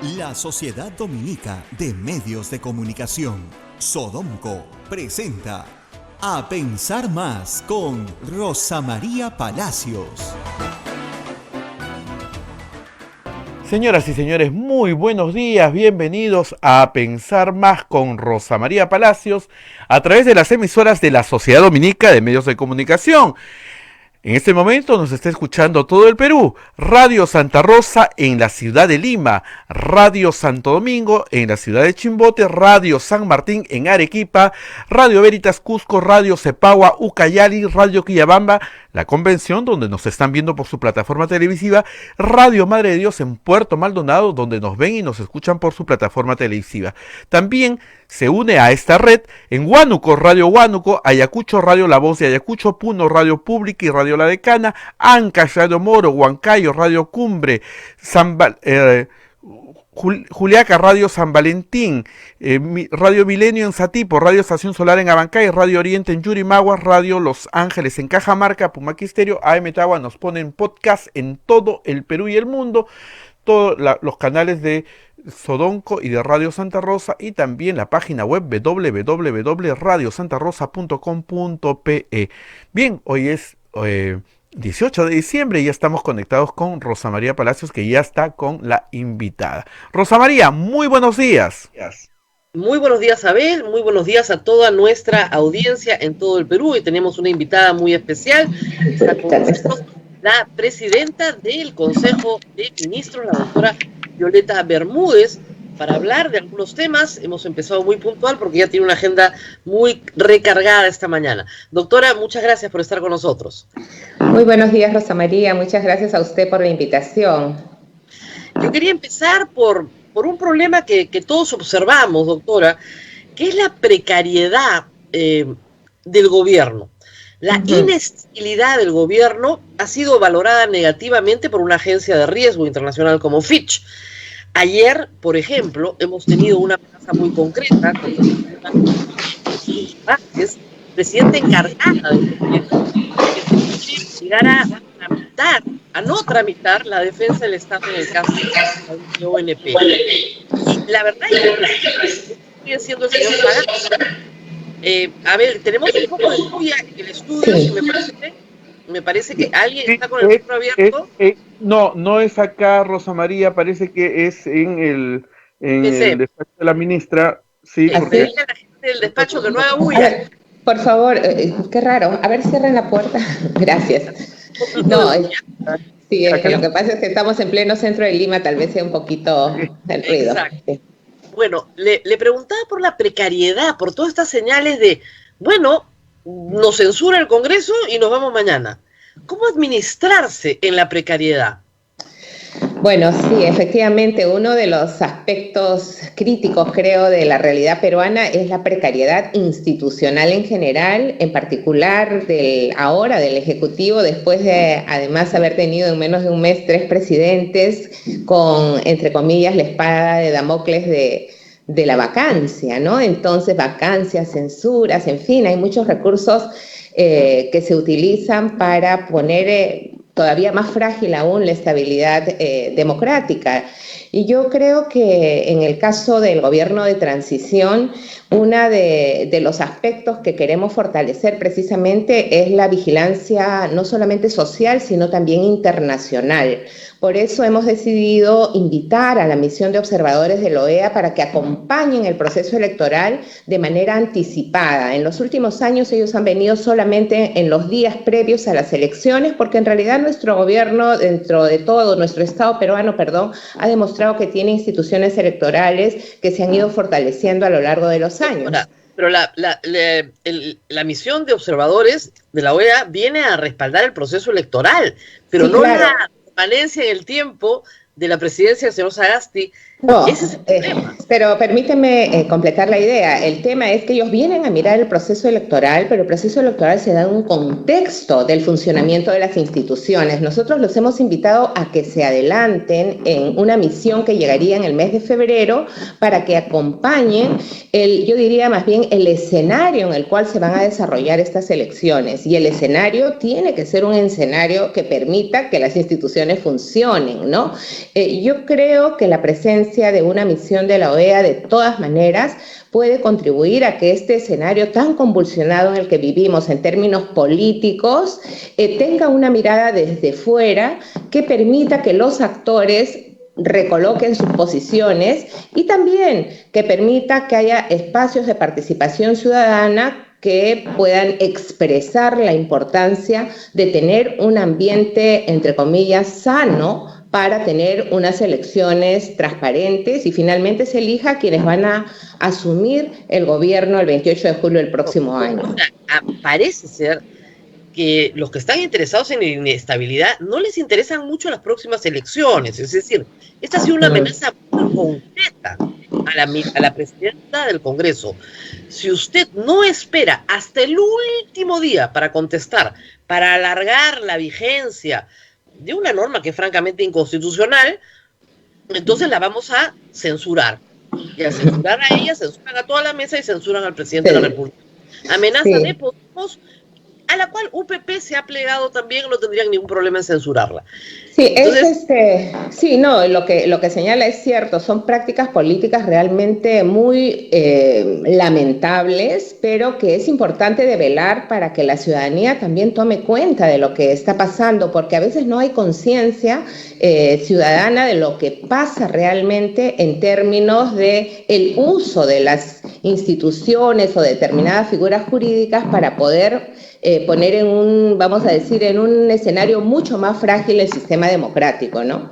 La Sociedad Dominica de Medios de Comunicación, Sodomco, presenta A Pensar Más con Rosa María Palacios. Señoras y señores, muy buenos días, bienvenidos a Pensar Más con Rosa María Palacios a través de las emisoras de la Sociedad Dominica de Medios de Comunicación. En este momento nos está escuchando todo el Perú, Radio Santa Rosa en la ciudad de Lima, Radio Santo Domingo en la ciudad de Chimbote, Radio San Martín en Arequipa, Radio Veritas Cusco, Radio Cepagua, Ucayali, Radio Quillabamba, la convención donde nos están viendo por su plataforma televisiva, Radio Madre de Dios en Puerto Maldonado donde nos ven y nos escuchan por su plataforma televisiva. También se une a esta red en Huánuco, Radio Huánuco, Ayacucho, Radio La Voz de Ayacucho, Puno, Radio Pública y Radio La Decana, Ancash, Radio Moro, Huancayo, Radio Cumbre, Juliaca, Radio San Valentín, Radio Milenio en Satipo, Radio Estación Solar en Abancay, Radio Oriente en Yurimaguas, Radio Los Ángeles en Cajamarca, Pumaquisterio, AM Tagua nos ponen podcast en todo el Perú y el mundo, todos los canales de Sodomco y de Radio Santa Rosa y también la página web www.radiosantarosa.com.pe. Bien, hoy es 18 de diciembre y ya estamos conectados con Rosa María Palacios, que ya está con la invitada. Rosa María, muy buenos días. Muy buenos días, Abel, muy buenos días a toda nuestra audiencia en todo el Perú y tenemos una invitada muy especial. Está con nosotros la presidenta del Consejo de Ministros, la doctora Violeta Bermúdez, para hablar de algunos temas. Hemos empezado muy puntual porque ya tiene una agenda muy recargada esta mañana. Doctora, muchas gracias por estar con nosotros. Muy buenos días, Rosa María. Muchas gracias a usted por la invitación. Yo quería empezar por un problema que todos observamos, doctora, que es la precariedad del gobierno. La inestabilidad del gobierno ha sido valorada negativamente por una agencia de riesgo internacional como Fitch. Ayer, por ejemplo, hemos tenido una amenaza muy concreta contra el presidente encargada del gobierno de llegar a no tramitar la defensa del Estado en el caso de ONP. Y la verdad es que sigue siendo el señor Sagasti. A ver, tenemos un poco de lluvia en el estudio, si me parece que alguien está con el micro abierto. No es acá, Rosa María, parece que es en el despacho de la ministra. Sí, porque la gente del despacho que no haga bulla. Por favor, qué raro. A ver, cierren la puerta. Gracias. No, sí, es que lo que pasa es que estamos en pleno centro de Lima, tal vez sea un poquito el ruido. Exacto. Bueno, le preguntaba por la precariedad, por todas estas señales de, bueno, nos censura el Congreso y nos vamos mañana. ¿Cómo administrarse en la precariedad? Bueno, sí, efectivamente, uno de los aspectos críticos, creo, de la realidad peruana es la precariedad institucional en general, en particular del Ejecutivo, después de, además, haber tenido en menos de un mes 3 presidentes con, entre comillas, la espada de Damocles de la vacancia, ¿no? Entonces, vacancias, censuras, en fin, hay muchos recursos que se utilizan para poner todavía más frágil aún la estabilidad democrática. Y yo creo que en el caso del gobierno de transición, uno de los aspectos que queremos fortalecer precisamente es la vigilancia no solamente social, sino también internacional. Por eso hemos decidido invitar a la misión de observadores de la OEA para que acompañen el proceso electoral de manera anticipada. En los últimos años ellos han venido solamente en los días previos a las elecciones, porque en realidad nuestro gobierno, dentro de todo, nuestro Estado peruano, ha demostrado que tiene instituciones electorales que se han ido fortaleciendo a lo largo de los años. Pero la misión de observadores de la OEA viene a respaldar el proceso electoral, pero sí, no claro, la permanencia en el tiempo de la presidencia del señor Sagasti. No, ese es el problema. Pero permíteme completar la idea. El tema es que ellos vienen a mirar el proceso electoral, pero el proceso electoral se da en un contexto del funcionamiento de las instituciones. Nosotros los hemos invitado a que se adelanten en una misión que llegaría en el mes de febrero para que acompañen yo diría más bien el escenario en el cual se van a desarrollar estas elecciones. Y el escenario tiene que ser un escenario que permita que las instituciones funcionen, ¿no? Yo creo que la presencia de una misión de la OEA de todas maneras puede contribuir a que este escenario tan convulsionado en el que vivimos en términos políticos tenga una mirada desde fuera que permita que los actores recoloquen sus posiciones y también que permita que haya espacios de participación ciudadana que puedan expresar la importancia de tener un ambiente, entre comillas, sano para tener unas elecciones transparentes y finalmente se elija a quienes van a asumir el gobierno el 28 de julio del próximo año. Parece ser que los que están interesados en la inestabilidad no les interesan mucho las próximas elecciones, es decir, esta ha sido una amenaza muy concreta a la presidenta del Congreso. Si usted no espera hasta el último día para contestar, para alargar la vigencia de una norma que es francamente inconstitucional, entonces la vamos a censurar. Y al censurar a ella, censuran a toda la mesa y censuran al presidente de la República. Amenaza de Podemos, a la cual UPP se ha plegado también, no tendrían ningún problema en censurarla. Sí, lo que señala es cierto, son prácticas políticas realmente muy lamentables, pero que es importante develar para que la ciudadanía también tome cuenta de lo que está pasando, porque a veces no hay conciencia ciudadana de lo que pasa realmente en términos de el uso de las instituciones o determinadas figuras jurídicas para poder poner en un escenario mucho más frágil el sistema democrático, ¿no?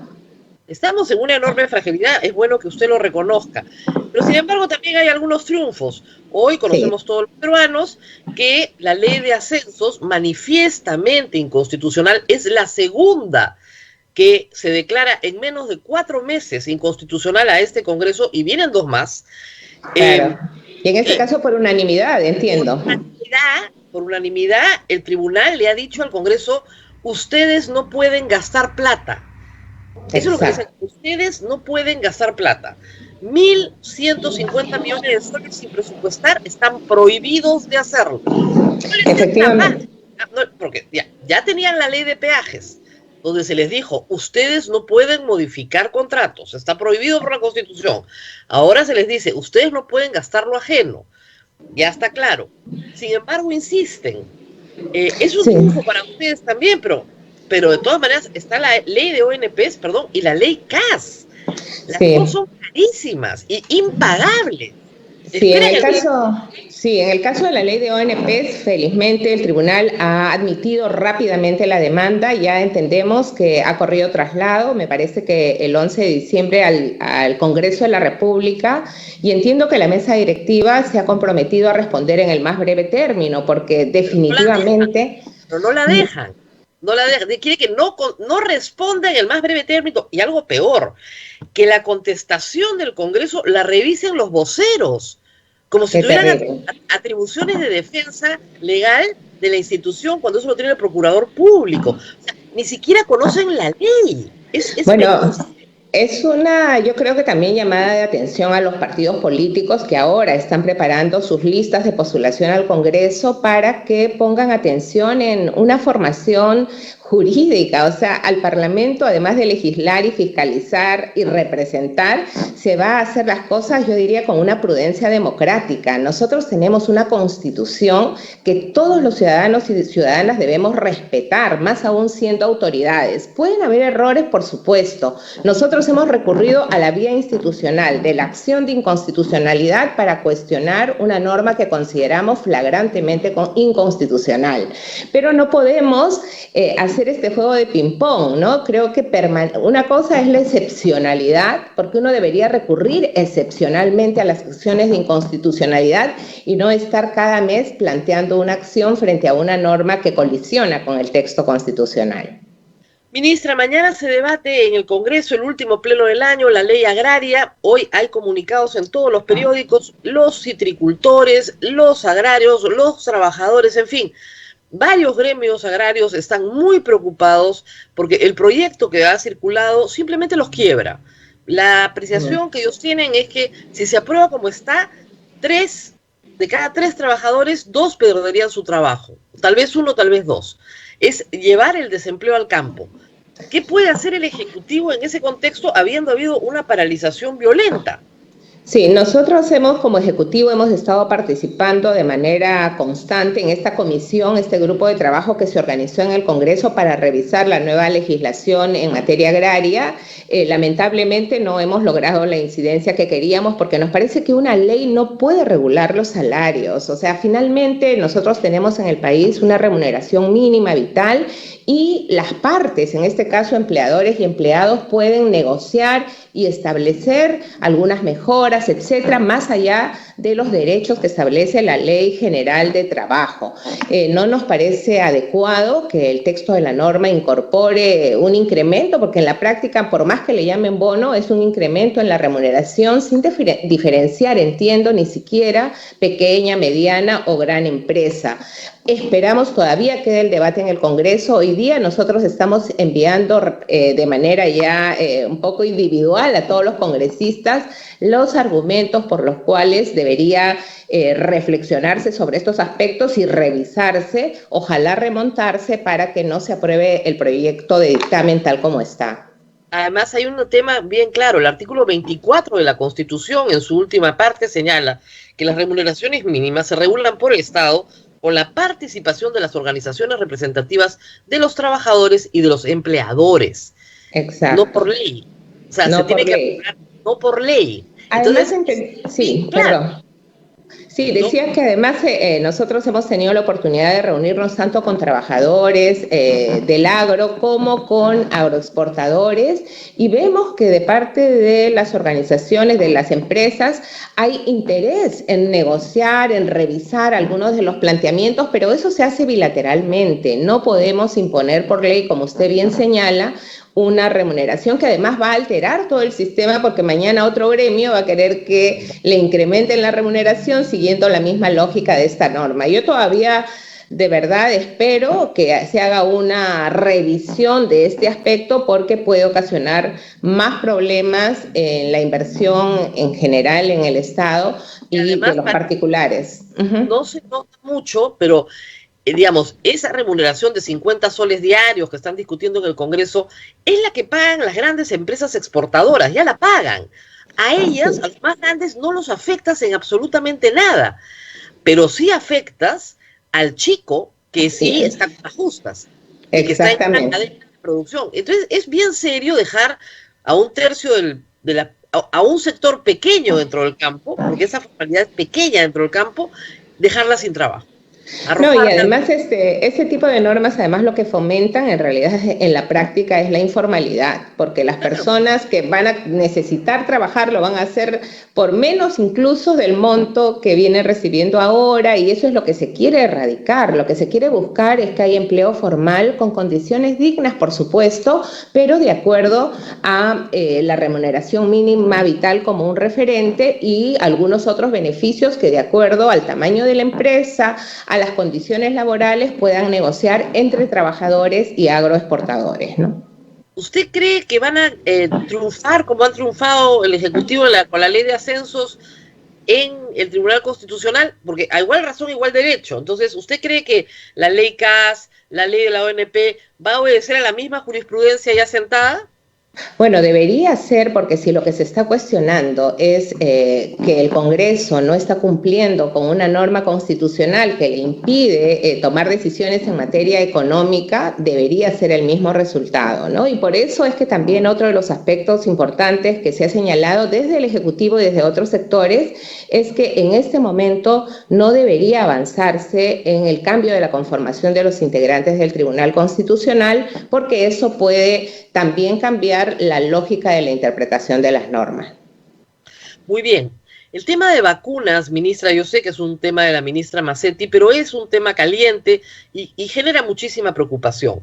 Estamos en una enorme fragilidad, es bueno que usted lo reconozca, pero sin embargo también hay algunos triunfos. Hoy conocemos todos los peruanos que la ley de ascensos, manifiestamente inconstitucional, es la segunda que se declara en menos de 4 meses inconstitucional a este Congreso, y vienen 2 más. Claro. Y en este caso por unanimidad, entiendo. Por unanimidad, el tribunal le ha dicho al Congreso, ustedes no pueden gastar plata. Eso es lo que dicen, ustedes no pueden gastar plata. 1.150 millones de soles sin presupuestar están prohibidos de hacerlo. Efectivamente. Porque ya tenían la ley de peajes, donde se les dijo, ustedes no pueden modificar contratos, está prohibido por la Constitución. Ahora se les dice, ustedes no pueden gastar lo ajeno. Ya está claro. Sin embargo, insisten. Es un triunfo para ustedes también, pero de todas maneras está la ley de ONPs, y la ley CAS. Las dos son carísimas e impagables. En el caso de la ley de ONPs, felizmente el tribunal ha admitido rápidamente la demanda, ya entendemos que ha corrido traslado, me parece que el 11 de diciembre al Congreso de la República, y entiendo que la mesa directiva se ha comprometido a responder en el más breve término, porque definitivamente... No la dejan. Quiere que no responda en el más breve término, y algo peor, que la contestación del Congreso la revisen los voceros, como si tuvieran atribuciones de defensa legal de la institución, cuando eso lo tiene el procurador público. O sea, ni siquiera conocen la ley. Yo creo que también llamada de atención a los partidos políticos que ahora están preparando sus listas de postulación al Congreso para que pongan atención en una formación jurídica, o sea, al Parlamento, además de legislar y fiscalizar y representar, se va a hacer las cosas, yo diría, con una prudencia democrática. Nosotros tenemos una Constitución que todos los ciudadanos y ciudadanas debemos respetar, más aún siendo autoridades. Pueden haber errores, por supuesto. Nosotros hemos recurrido a la vía institucional de la acción de inconstitucionalidad para cuestionar una norma que consideramos flagrantemente inconstitucional. Pero no podemos hacer este juego de ping-pong, ¿no? Creo que una cosa es la excepcionalidad, porque uno debería recurrir excepcionalmente a las acciones de inconstitucionalidad y no estar cada mes planteando una acción frente a una norma que colisiona con el texto constitucional. Ministra, mañana se debate en el Congreso, el último pleno del año, la ley agraria. Hoy hay comunicados en todos los periódicos, los citricultores, los agrarios, los trabajadores, en fin. Varios gremios agrarios están muy preocupados porque el proyecto que ha circulado simplemente los quiebra. La apreciación que ellos tienen es que si se aprueba como está, 3 de cada 3 trabajadores, 2 perderían su trabajo. Tal vez 1, tal vez 2. Es llevar el desempleo al campo. ¿Qué puede hacer el Ejecutivo en ese contexto habiendo habido una paralización violenta? Sí, nosotros como Ejecutivo hemos estado participando de manera constante en esta comisión, este grupo de trabajo que se organizó en el Congreso para revisar la nueva legislación en materia agraria. Lamentablemente no hemos logrado la incidencia que queríamos porque nos parece que una ley no puede regular los salarios. O sea, finalmente nosotros tenemos en el país una remuneración mínima vital y las partes, en este caso empleadores y empleados, pueden negociar y establecer algunas mejoras, etcétera, más allá de los derechos que establece la Ley General de Trabajo. No nos parece adecuado que el texto de la norma incorpore un incremento, porque en la práctica, por más que le llamen bono, es un incremento en la remuneración sin diferenciar, entiendo, ni siquiera pequeña, mediana o gran empresa. Esperamos todavía que el debate en el Congreso. Hoy día nosotros estamos enviando de manera ya un poco individual a todos los congresistas los argumentos por los cuales debería reflexionarse sobre estos aspectos y revisarse, ojalá remontarse para que no se apruebe el proyecto de dictamen tal como está. Además hay un tema bien claro, el artículo 24 de la Constitución en su última parte señala que las remuneraciones mínimas se regulan por el Estado con la participación de las organizaciones representativas de los trabajadores y de los empleadores. Exacto. No por ley. O sea, no se tiene que aplicar no por ley. Además, entonces, sí, claro. Perdón. Sí, decía que además nosotros hemos tenido la oportunidad de reunirnos tanto con trabajadores del agro como con agroexportadores y vemos que de parte de las organizaciones, de las empresas, hay interés en negociar, en revisar algunos de los planteamientos, pero eso se hace bilateralmente. No podemos imponer por ley, como usted bien señala, una remuneración que además va a alterar todo el sistema porque mañana otro gremio va a querer que le incrementen la remuneración siguiendo la misma lógica de esta norma. Yo todavía de verdad espero que se haga una revisión de este aspecto porque puede ocasionar más problemas en la inversión en general en el Estado y además, de los particulares. No se nota mucho, pero digamos, esa remuneración de 50 soles diarios que están discutiendo en el Congreso es la que pagan las grandes empresas exportadoras, ya la pagan. A ellas, a los más grandes, no los afectas en absolutamente nada, pero sí afectas al chico que sí está con las justas, que está en la cadena de producción. Entonces, es bien serio dejar a un tercio a un sector pequeño dentro del campo, porque esa formalidad es pequeña dentro del campo, dejarla sin trabajo. No, y además ese tipo de normas además lo que fomentan en realidad en la práctica es la informalidad, porque las personas que van a necesitar trabajar lo van a hacer por menos incluso del monto que vienen recibiendo ahora y eso es lo que se quiere erradicar. Lo que se quiere buscar es que haya empleo formal con condiciones dignas, por supuesto, pero de acuerdo a la remuneración mínima vital como un referente y algunos otros beneficios que de acuerdo al tamaño de la empresa, a las condiciones laborales puedan negociar entre trabajadores y agroexportadores, ¿no? ¿Usted cree que van a triunfar como han triunfado el Ejecutivo con la ley de ascensos en el Tribunal Constitucional? Porque a igual razón, igual derecho. Entonces, ¿usted cree que la ley CAS, la ley de la ONP, va a obedecer a la misma jurisprudencia ya sentada? Bueno, debería ser, porque si lo que se está cuestionando es que el Congreso no está cumpliendo con una norma constitucional que le impide tomar decisiones en materia económica, debería ser el mismo resultado, ¿no? Y por eso es que también otro de los aspectos importantes que se ha señalado desde el Ejecutivo y desde otros sectores es que en este momento no debería avanzarse en el cambio de la conformación de los integrantes del Tribunal Constitucional, porque eso puede también cambiar la lógica de la interpretación de las normas. Muy bien. El tema de vacunas, ministra, yo sé que es un tema de la ministra Macetti, pero es un tema caliente y genera muchísima preocupación.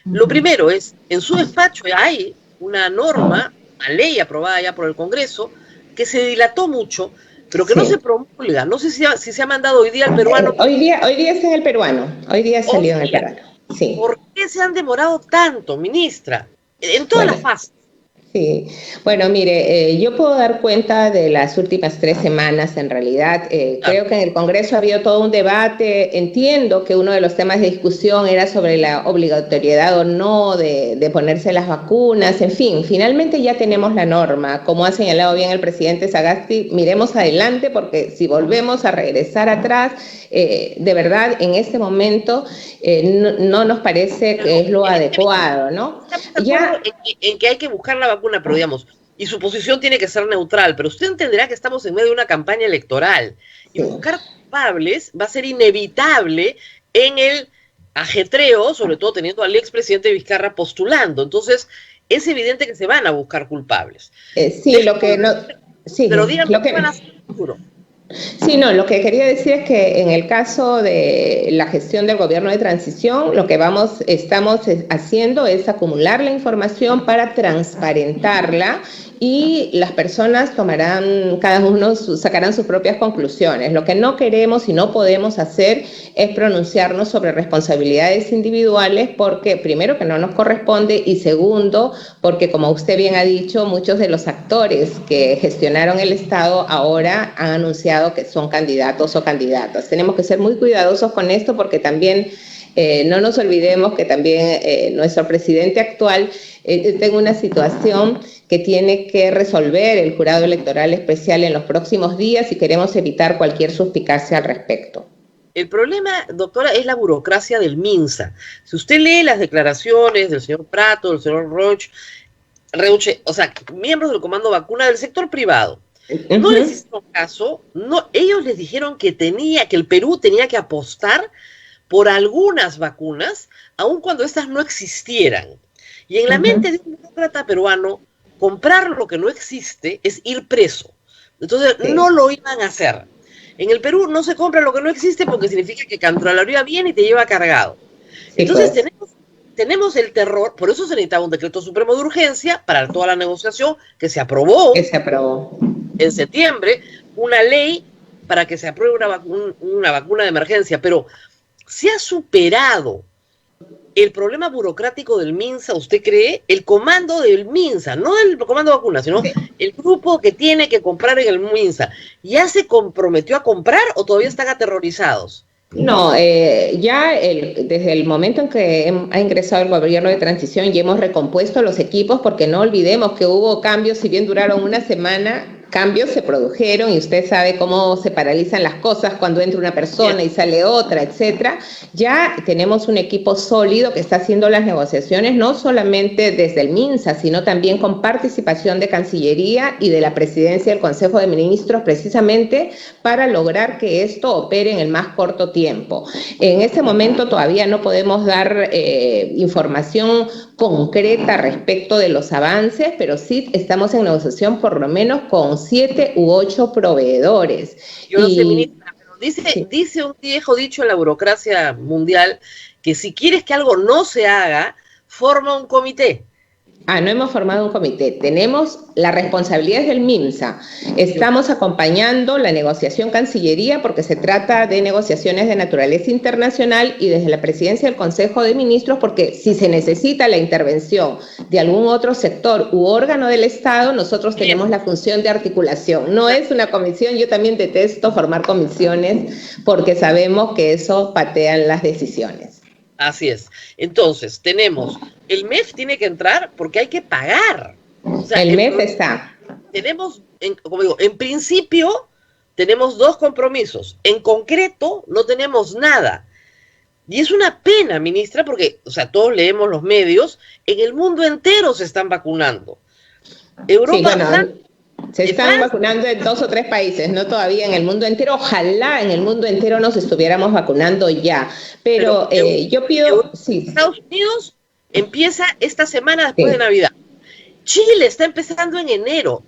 Lo primero es, en su despacho hay una norma, una ley aprobada ya por el Congreso, que se dilató mucho, pero que no se promulga. No sé si se ha mandado hoy día al peruano. Hoy día está en el peruano. Hoy día salió en el peruano. Sí. ¿Por qué se han demorado tanto, ministra? En todas las fases. Sí, bueno, mire, yo puedo dar cuenta de las últimas 3 semanas, en realidad. Claro. Creo que en el Congreso ha habido todo un debate. Entiendo que uno de los temas de discusión era sobre la obligatoriedad o no de ponerse las vacunas. En fin, finalmente ya tenemos la norma. Como ha señalado bien el presidente Sagasti, miremos adelante porque si volvemos a regresar atrás, de verdad, en este momento no nos parece que es lo adecuado, ¿no? Estamos de acuerdo Ya. en que hay que buscar la vacuna, pero digamos, y su posición tiene que ser neutral, pero usted entenderá que estamos en medio de una campaña electoral y Sí. buscar culpables va a ser inevitable en el ajetreo, sobre todo teniendo al expresidente Vizcarra postulando. Entonces, es evidente que se van a buscar culpables. Sí, lo que no, Pero sí, díganme qué van a hacer en el futuro. sí, no, lo que quería decir es que en el caso de la gestión del gobierno de transición, lo que estamos haciendo es acumular la información para transparentarla y las personas cada uno sacarán sus propias conclusiones. Lo que no queremos y no podemos hacer es pronunciarnos sobre responsabilidades individuales porque primero que no nos corresponde y segundo porque como usted bien ha dicho, muchos de los actores que gestionaron el Estado ahora han anunciado que son candidatos o candidatas. Tenemos que ser muy cuidadosos con esto porque también no nos olvidemos que también nuestro presidente actual tiene una situación que tiene que resolver el jurado electoral especial en los próximos días y queremos evitar cualquier suspicacia al respecto. El problema, doctora, es la burocracia del MINSA. Si usted lee las declaraciones del señor Prato, del señor Reuche, o sea, miembros del Comando Vacuna del sector privado, no les hicieron caso, no, ellos les dijeron que el Perú tenía que apostar por algunas vacunas, aun cuando estas no existieran. Y en la mente de un burócrata peruano, comprar lo que no existe es ir preso. Entonces, no lo iban a hacer. En el Perú no se compra lo que no existe porque significa que Contraloría viene y te lleva cargado. Entonces, tenemos el terror, por eso se necesitaba un decreto supremo de urgencia para toda la negociación que se aprobó en septiembre, una ley para que se apruebe una vacuna de emergencia, pero se ha superado el problema burocrático del MINSA, ¿usted cree? El comando del MINSA, no el comando de vacunas, sino el grupo que tiene que comprar en el MINSA, ¿ya se comprometió a comprar o todavía están aterrorizados? No, desde el momento en que ha ingresado el gobierno de transición ya hemos recompuesto los equipos porque no olvidemos que hubo cambios, si bien duraron una semana, cambios se produjeron y usted sabe cómo se paralizan las cosas cuando entra una persona y sale otra, etcétera. Ya tenemos un equipo sólido que está haciendo las negociaciones, no solamente desde el MINSA, sino también con participación de Cancillería y de la Presidencia del Consejo de Ministros, precisamente para lograr que esto opere en el más corto tiempo. En este momento todavía no podemos dar información concreta respecto de los avances, pero sí estamos en negociación por lo menos con 7 u 8 proveedores. Yo no sé, ministra, pero dice un viejo dicho en la burocracia mundial que si quieres que algo no se haga, forma un comité. No hemos formado un comité, tenemos la responsabilidad del MINSA, estamos acompañando la negociación Cancillería porque se trata de negociaciones de naturaleza internacional y desde la Presidencia del Consejo de Ministros porque si se necesita la intervención de algún otro sector u órgano del Estado, nosotros tenemos la función de articulación, no es una comisión, yo también detesto formar comisiones porque sabemos que eso patean las decisiones. Así es. Entonces, el MEF tiene que entrar porque hay que pagar. O sea, el MEF está. Tenemos, como digo, en principio tenemos 2 compromisos. En concreto, no tenemos nada. Y es una pena, ministra, porque, o sea, todos leemos los medios, en el mundo entero se están vacunando. Europa... Se están vacunando en 2 o 3 países, no todavía en el mundo entero. Ojalá en el mundo entero nos estuviéramos vacunando ya. Pero yo pido... Estados Unidos empieza esta semana después de Navidad. Chile está empezando en enero.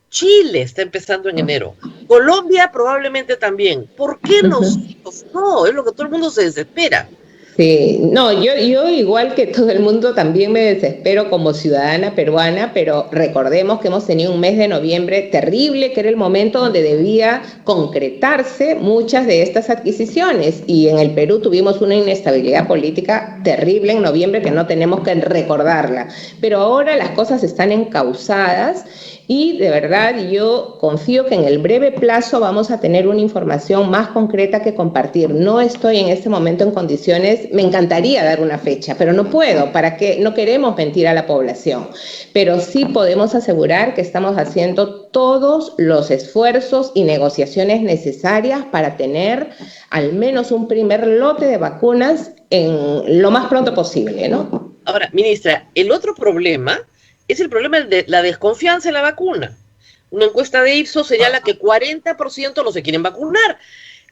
Colombia probablemente también. ¿Por qué nosotros? No, es lo que todo el mundo se desespera. Sí, no, yo igual que todo el mundo también me desespero como ciudadana peruana, pero recordemos que hemos tenido un mes de noviembre terrible, que era el momento donde debía concretarse muchas de estas adquisiciones. Y en el Perú tuvimos una inestabilidad política terrible en noviembre que no tenemos que recordarla. Pero ahora las cosas están encauzadas. Y de verdad yo confío que en el breve plazo vamos a tener una información más concreta que compartir. No estoy en este momento en condiciones, me encantaría dar una fecha, pero no puedo, ¿para qué? No queremos mentir a la población, pero sí podemos asegurar que estamos haciendo todos los esfuerzos y negociaciones necesarias para tener al menos un primer lote de vacunas en lo más pronto posible, ¿no? Ahora, ministra, el otro problema es el problema de la desconfianza en la vacuna. Una encuesta de Ipsos señala que 40% no se quieren vacunar.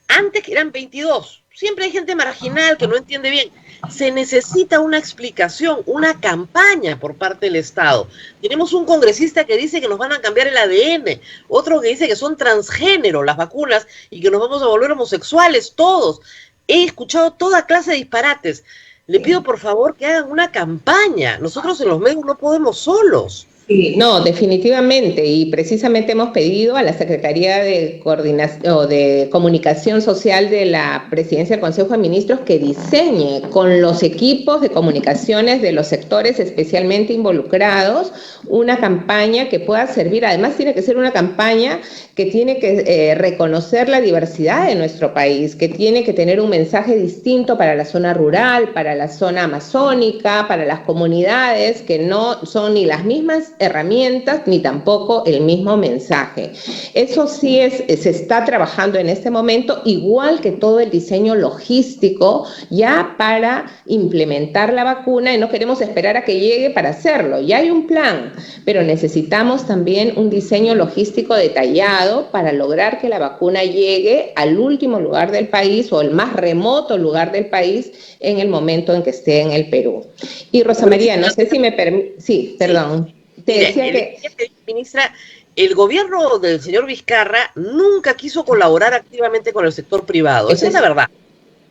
Antes que eran 22%. Siempre hay gente marginal que no entiende bien. Se necesita una explicación, una campaña por parte del Estado. Tenemos un congresista que dice que nos van a cambiar el ADN, otro que dice que son transgénero las vacunas y que nos vamos a volver homosexuales todos. He escuchado toda clase de disparates. Le pido por favor que hagan una campaña. Nosotros en los medios no podemos solos. Sí, no, definitivamente, y precisamente hemos pedido a la Secretaría de Coordinación o de Comunicación Social de la Presidencia del Consejo de Ministros que diseñe con los equipos de comunicaciones de los sectores especialmente involucrados una campaña que pueda servir. Además tiene que ser una campaña que tiene que reconocer la diversidad de nuestro país, que tiene que tener un mensaje distinto para la zona rural, para la zona amazónica, para las comunidades que no son ni las mismas herramientas ni tampoco el mismo mensaje. Eso sí se está trabajando en este momento, igual que todo el diseño logístico ya para implementar la vacuna, y no queremos esperar a que llegue para hacerlo. Ya hay un plan, pero necesitamos también un diseño logístico detallado para lograr que la vacuna llegue al último lugar del país o el más remoto lugar del país en el momento en que esté en el Perú. Y Rosa María, no sé si me permite... Sí, perdón. Te decía que... Ministra, el gobierno del señor Vizcarra nunca quiso colaborar activamente con el sector privado. Esa es la verdad.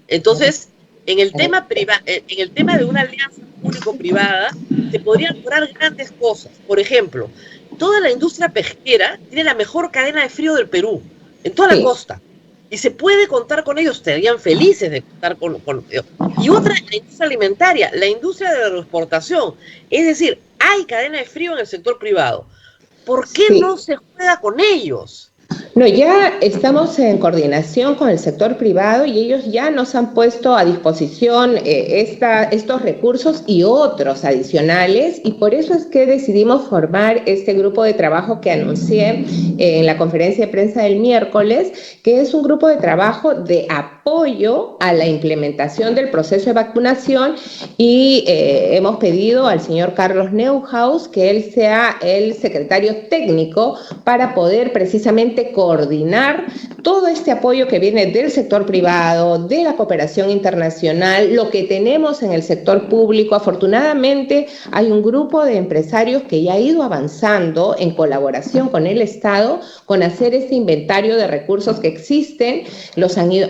Entonces, en el tema de una alianza público-privada, se podrían lograr grandes cosas. Por ejemplo, toda la industria pesquera tiene la mejor cadena de frío del Perú, en toda la costa. Y se puede contar con ellos, estarían felices de contar con ellos. Y otra, la industria alimentaria, la industria de la agroexportación. Es decir, hay cadena de frío en el sector privado. ¿Por qué no se juega con ellos? No, ya estamos en coordinación con el sector privado y ellos ya nos han puesto a disposición estos recursos y otros adicionales, y por eso es que decidimos formar este grupo de trabajo que anuncié en la conferencia de prensa del miércoles, que es un grupo de trabajo de apoyo a la implementación del proceso de vacunación, y hemos pedido al señor Carlos Neuhaus que él sea el secretario técnico para poder precisamente coordinar todo este apoyo que viene del sector privado, de la cooperación internacional, lo que tenemos en el sector público. Afortunadamente hay un grupo de empresarios que ya ha ido avanzando en colaboración con el Estado con hacer este inventario de recursos que existen.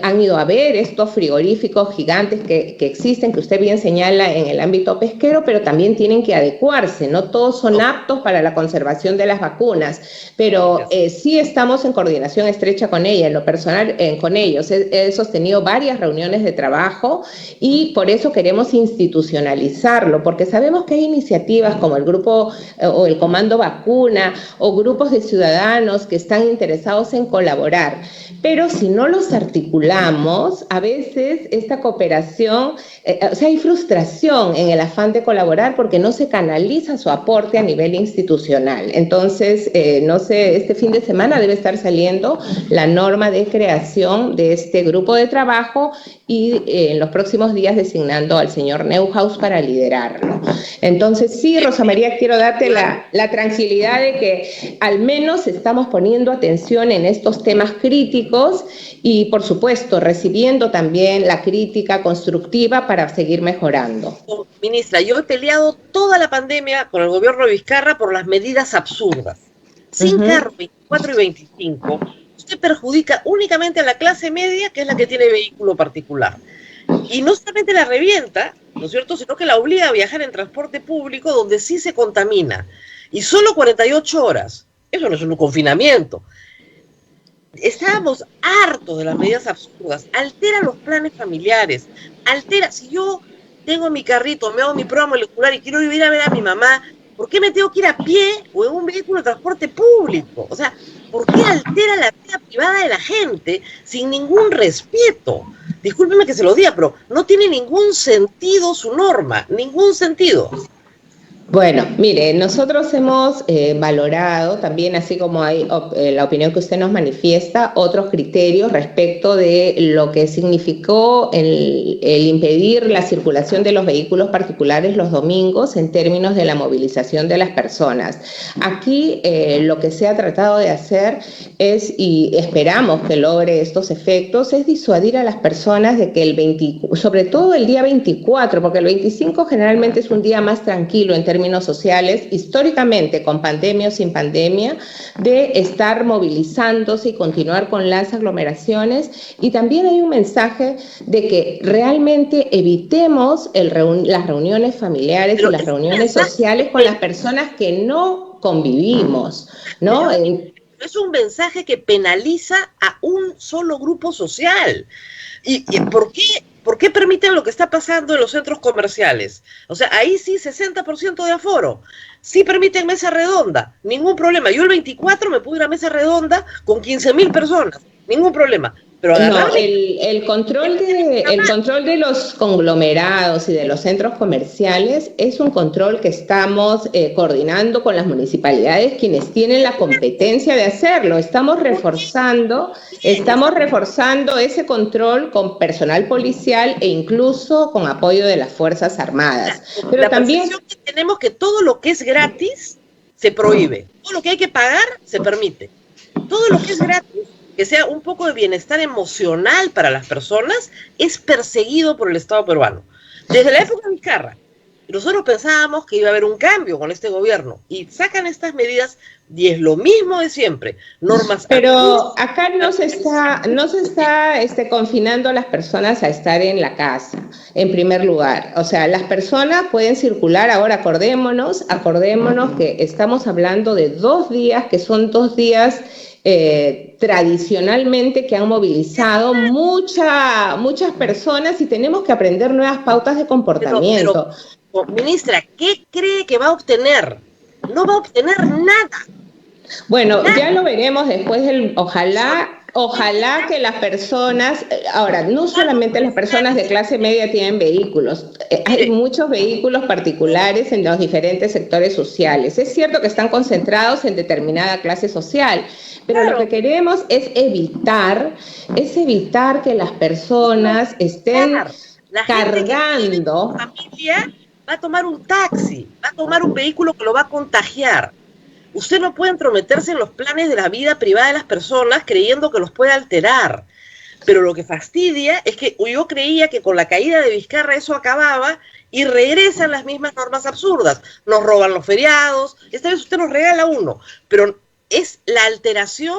Han ido a ver estos frigoríficos gigantes que existen, que usted bien señala en el ámbito pesquero, pero también tienen que adecuarse, no todos son aptos para la conservación de las vacunas, pero sí estamos en coordinación estrecha con ella, en lo personal con ellos. He sostenido varias reuniones de trabajo y por eso queremos institucionalizarlo, porque sabemos que hay iniciativas como el grupo o el Comando Vacuna o grupos de ciudadanos que están interesados en colaborar, pero si no los articulamos, a veces esta cooperación, hay frustración en el afán de colaborar porque no se canaliza su aporte a nivel institucional. Entonces, no sé, este fin de semana debe estar saliendo la norma de creación de este grupo de trabajo y en los próximos días designando al señor Neuhaus para liderarlo. Entonces, sí, Rosa María, quiero darte la tranquilidad de que al menos estamos poniendo atención en estos temas críticos y, por supuesto, recibiendo también la crítica constructiva para seguir mejorando. Ministra, yo he peleado toda la pandemia con el gobierno de Vizcarra por las medidas absurdas. Sin carro 24 y 25, usted perjudica únicamente a la clase media, que es la que tiene vehículo particular. Y no solamente la revienta, ¿no es cierto?, sino que la obliga a viajar en transporte público donde sí se contamina. Y solo 48 horas. Eso no es un confinamiento. Estábamos hartos de las medidas absurdas. Altera los planes familiares. Altera, si yo tengo mi carrito, me hago mi prueba molecular y quiero ir a ver a mi mamá, ¿por qué me tengo que ir a pie o en un vehículo de transporte público? O sea, ¿por qué altera la vida privada de la gente sin ningún respeto? Discúlpeme que se lo diga, pero no tiene ningún sentido su norma, ningún sentido. Bueno, mire, nosotros hemos valorado también, así como hay la opinión que usted nos manifiesta, otros criterios respecto de lo que significó el impedir la circulación de los vehículos particulares los domingos en términos de la movilización de las personas. Aquí lo que se ha tratado de hacer es, y esperamos que logre estos efectos, es disuadir a las personas de que sobre todo el día 24, porque el 25 generalmente es un día más tranquilo en términos sociales, históricamente, con pandemia o sin pandemia, de estar movilizándose y continuar con las aglomeraciones. Y también hay un mensaje de que realmente evitemos las reuniones familiares y las reuniones sociales con las personas que no convivimos, ¿no? Es un mensaje que penaliza a un solo grupo social. ¿Y por qué permiten lo que está pasando en los centros comerciales? O sea, ahí sí 60% de aforo. Sí permiten mesa redonda, ningún problema. Yo el 24 me pude ir a mesa redonda con 15.000 personas, ningún problema. Pero no, el control de los conglomerados y de los centros comerciales es un control que estamos coordinando con las municipalidades, quienes tienen la competencia de hacerlo. Estamos reforzando ese control con personal policial e incluso con apoyo de las Fuerzas Armadas. Pero la también percepción que tenemos que todo lo que es gratis se prohíbe, todo lo que hay que pagar se permite, todo lo que es gratis, que sea un poco de bienestar emocional para las personas, es perseguido por el Estado peruano. Desde la época de Vizcarra, nosotros pensábamos que iba a haber un cambio con este gobierno y sacan estas medidas y es lo mismo de siempre, normas. Pero acá no se está confinando a las personas a estar en la casa, en primer lugar. O sea, las personas pueden circular. Ahora acordémonos que estamos hablando de 2 días, que son 2 días tradicionalmente que han movilizado muchas personas y tenemos que aprender nuevas pautas de comportamiento. Pero, ministra, ¿qué cree que va a obtener? No va a obtener nada. Bueno, ya lo veremos después ojalá que las personas, ahora, no solamente las personas de clase media tienen vehículos, hay muchos vehículos particulares en los diferentes sectores sociales. Es cierto que están concentrados en determinada clase social, pero lo que queremos es evitar que las personas estén cargando. La familia va a tomar un taxi, va a tomar un vehículo que lo va a contagiar. Usted no puede entrometerse en los planes de la vida privada de las personas creyendo que los puede alterar. Pero lo que fastidia es que yo creía que con la caída de Vizcarra eso acababa y regresan las mismas normas absurdas. Nos roban los feriados, esta vez usted nos regala uno, pero es la alteración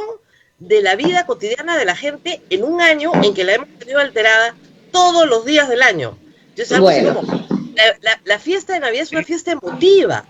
de la vida cotidiana de la gente en un año en que la hemos tenido alterada todos los días del año. Entonces, bueno, la fiesta de Navidad es una fiesta emotiva.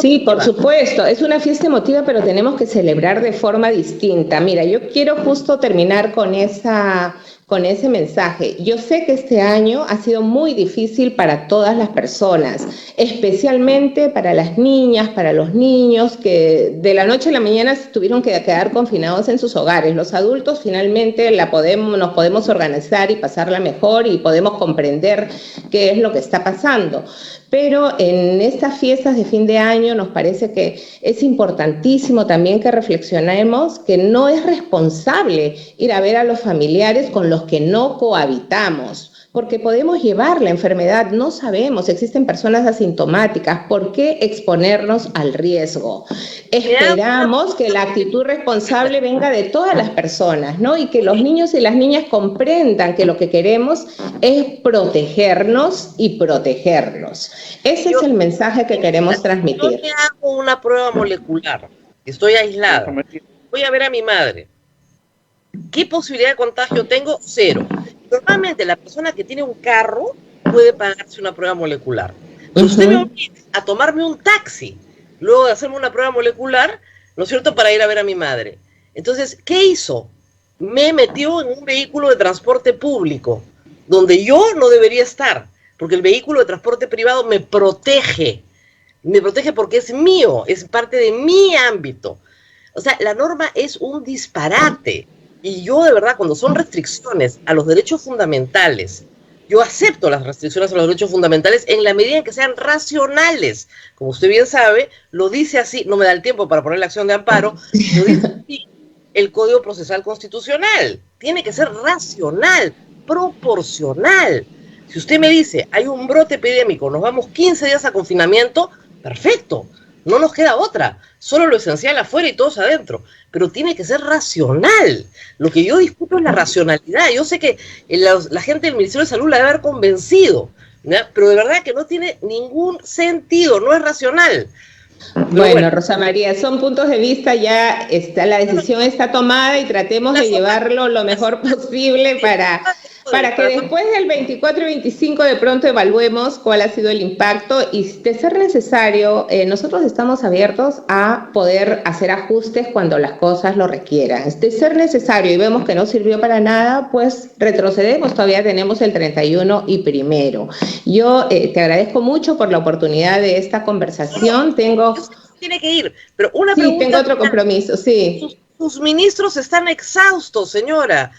Sí, por supuesto, es una fiesta emotiva, pero tenemos que celebrar de forma distinta. Mira, yo quiero justo terminar con ese mensaje. Yo sé que este año ha sido muy difícil para todas las personas, especialmente para las niñas, para los niños, que de la noche a la mañana tuvieron que quedar confinados en sus hogares. Los adultos finalmente nos podemos organizar y pasarla mejor y podemos comprender qué es lo que está pasando. Pero en estas fiestas de fin de año nos parece que es importantísimo también que reflexionemos que no es responsable ir a ver a los familiares con los que no cohabitamos, porque podemos llevar la enfermedad, no sabemos, existen personas asintomáticas, ¿por qué exponernos al riesgo? Esperamos que la actitud responsable venga de todas las personas, ¿no? Y que los niños y las niñas comprendan que lo que queremos es protegernos y protegerlos. Ese es el mensaje que queremos transmitir. Yo me hago una prueba molecular, estoy aislada, voy a ver a mi madre. ¿Qué posibilidad de contagio tengo? 0. Normalmente la persona que tiene un carro puede pagarse una prueba molecular. Pero usted me obliga a tomarme un taxi, luego de hacerme una prueba molecular, ¿no es cierto?, para ir a ver a mi madre. Entonces, ¿qué hizo? Me metió en un vehículo de transporte público, donde yo no debería estar, porque el vehículo de transporte privado me protege porque es mío, es parte de mi ámbito. O sea, la norma es un disparate, y yo de verdad, cuando son restricciones a los derechos fundamentales, yo acepto las restricciones a los derechos fundamentales en la medida en que sean racionales. Como usted bien sabe, lo dice así, no me da el tiempo para poner la acción de amparo, lo dice así el Código Procesal Constitucional. Tiene que ser racional, proporcional. Si usted me dice, hay un brote epidémico, nos vamos 15 días a confinamiento, perfecto, no nos queda otra, solo lo esencial afuera y todos adentro, pero tiene que ser racional. Lo que yo discuto es la racionalidad. Yo sé que la gente del Ministerio de Salud la debe haber convencido, ¿ya? Pero de verdad que no tiene ningún sentido, no es racional. Bueno, Rosa María, son puntos de vista, ya está, la decisión está tomada y tratemos de llevarlo lo mejor posible para que después del 24 y 25 de pronto evaluemos cuál ha sido el impacto y de ser necesario, nosotros estamos abiertos a poder hacer ajustes cuando las cosas lo requieran. De ser necesario y vemos que no sirvió para nada, pues retrocedemos, todavía tenemos el 31 y 1. Yo te agradezco mucho por la oportunidad de esta conversación. Tiene que ir, pero una pregunta. Sí, tengo otro compromiso, sí. Sus ministros están exhaustos, señora.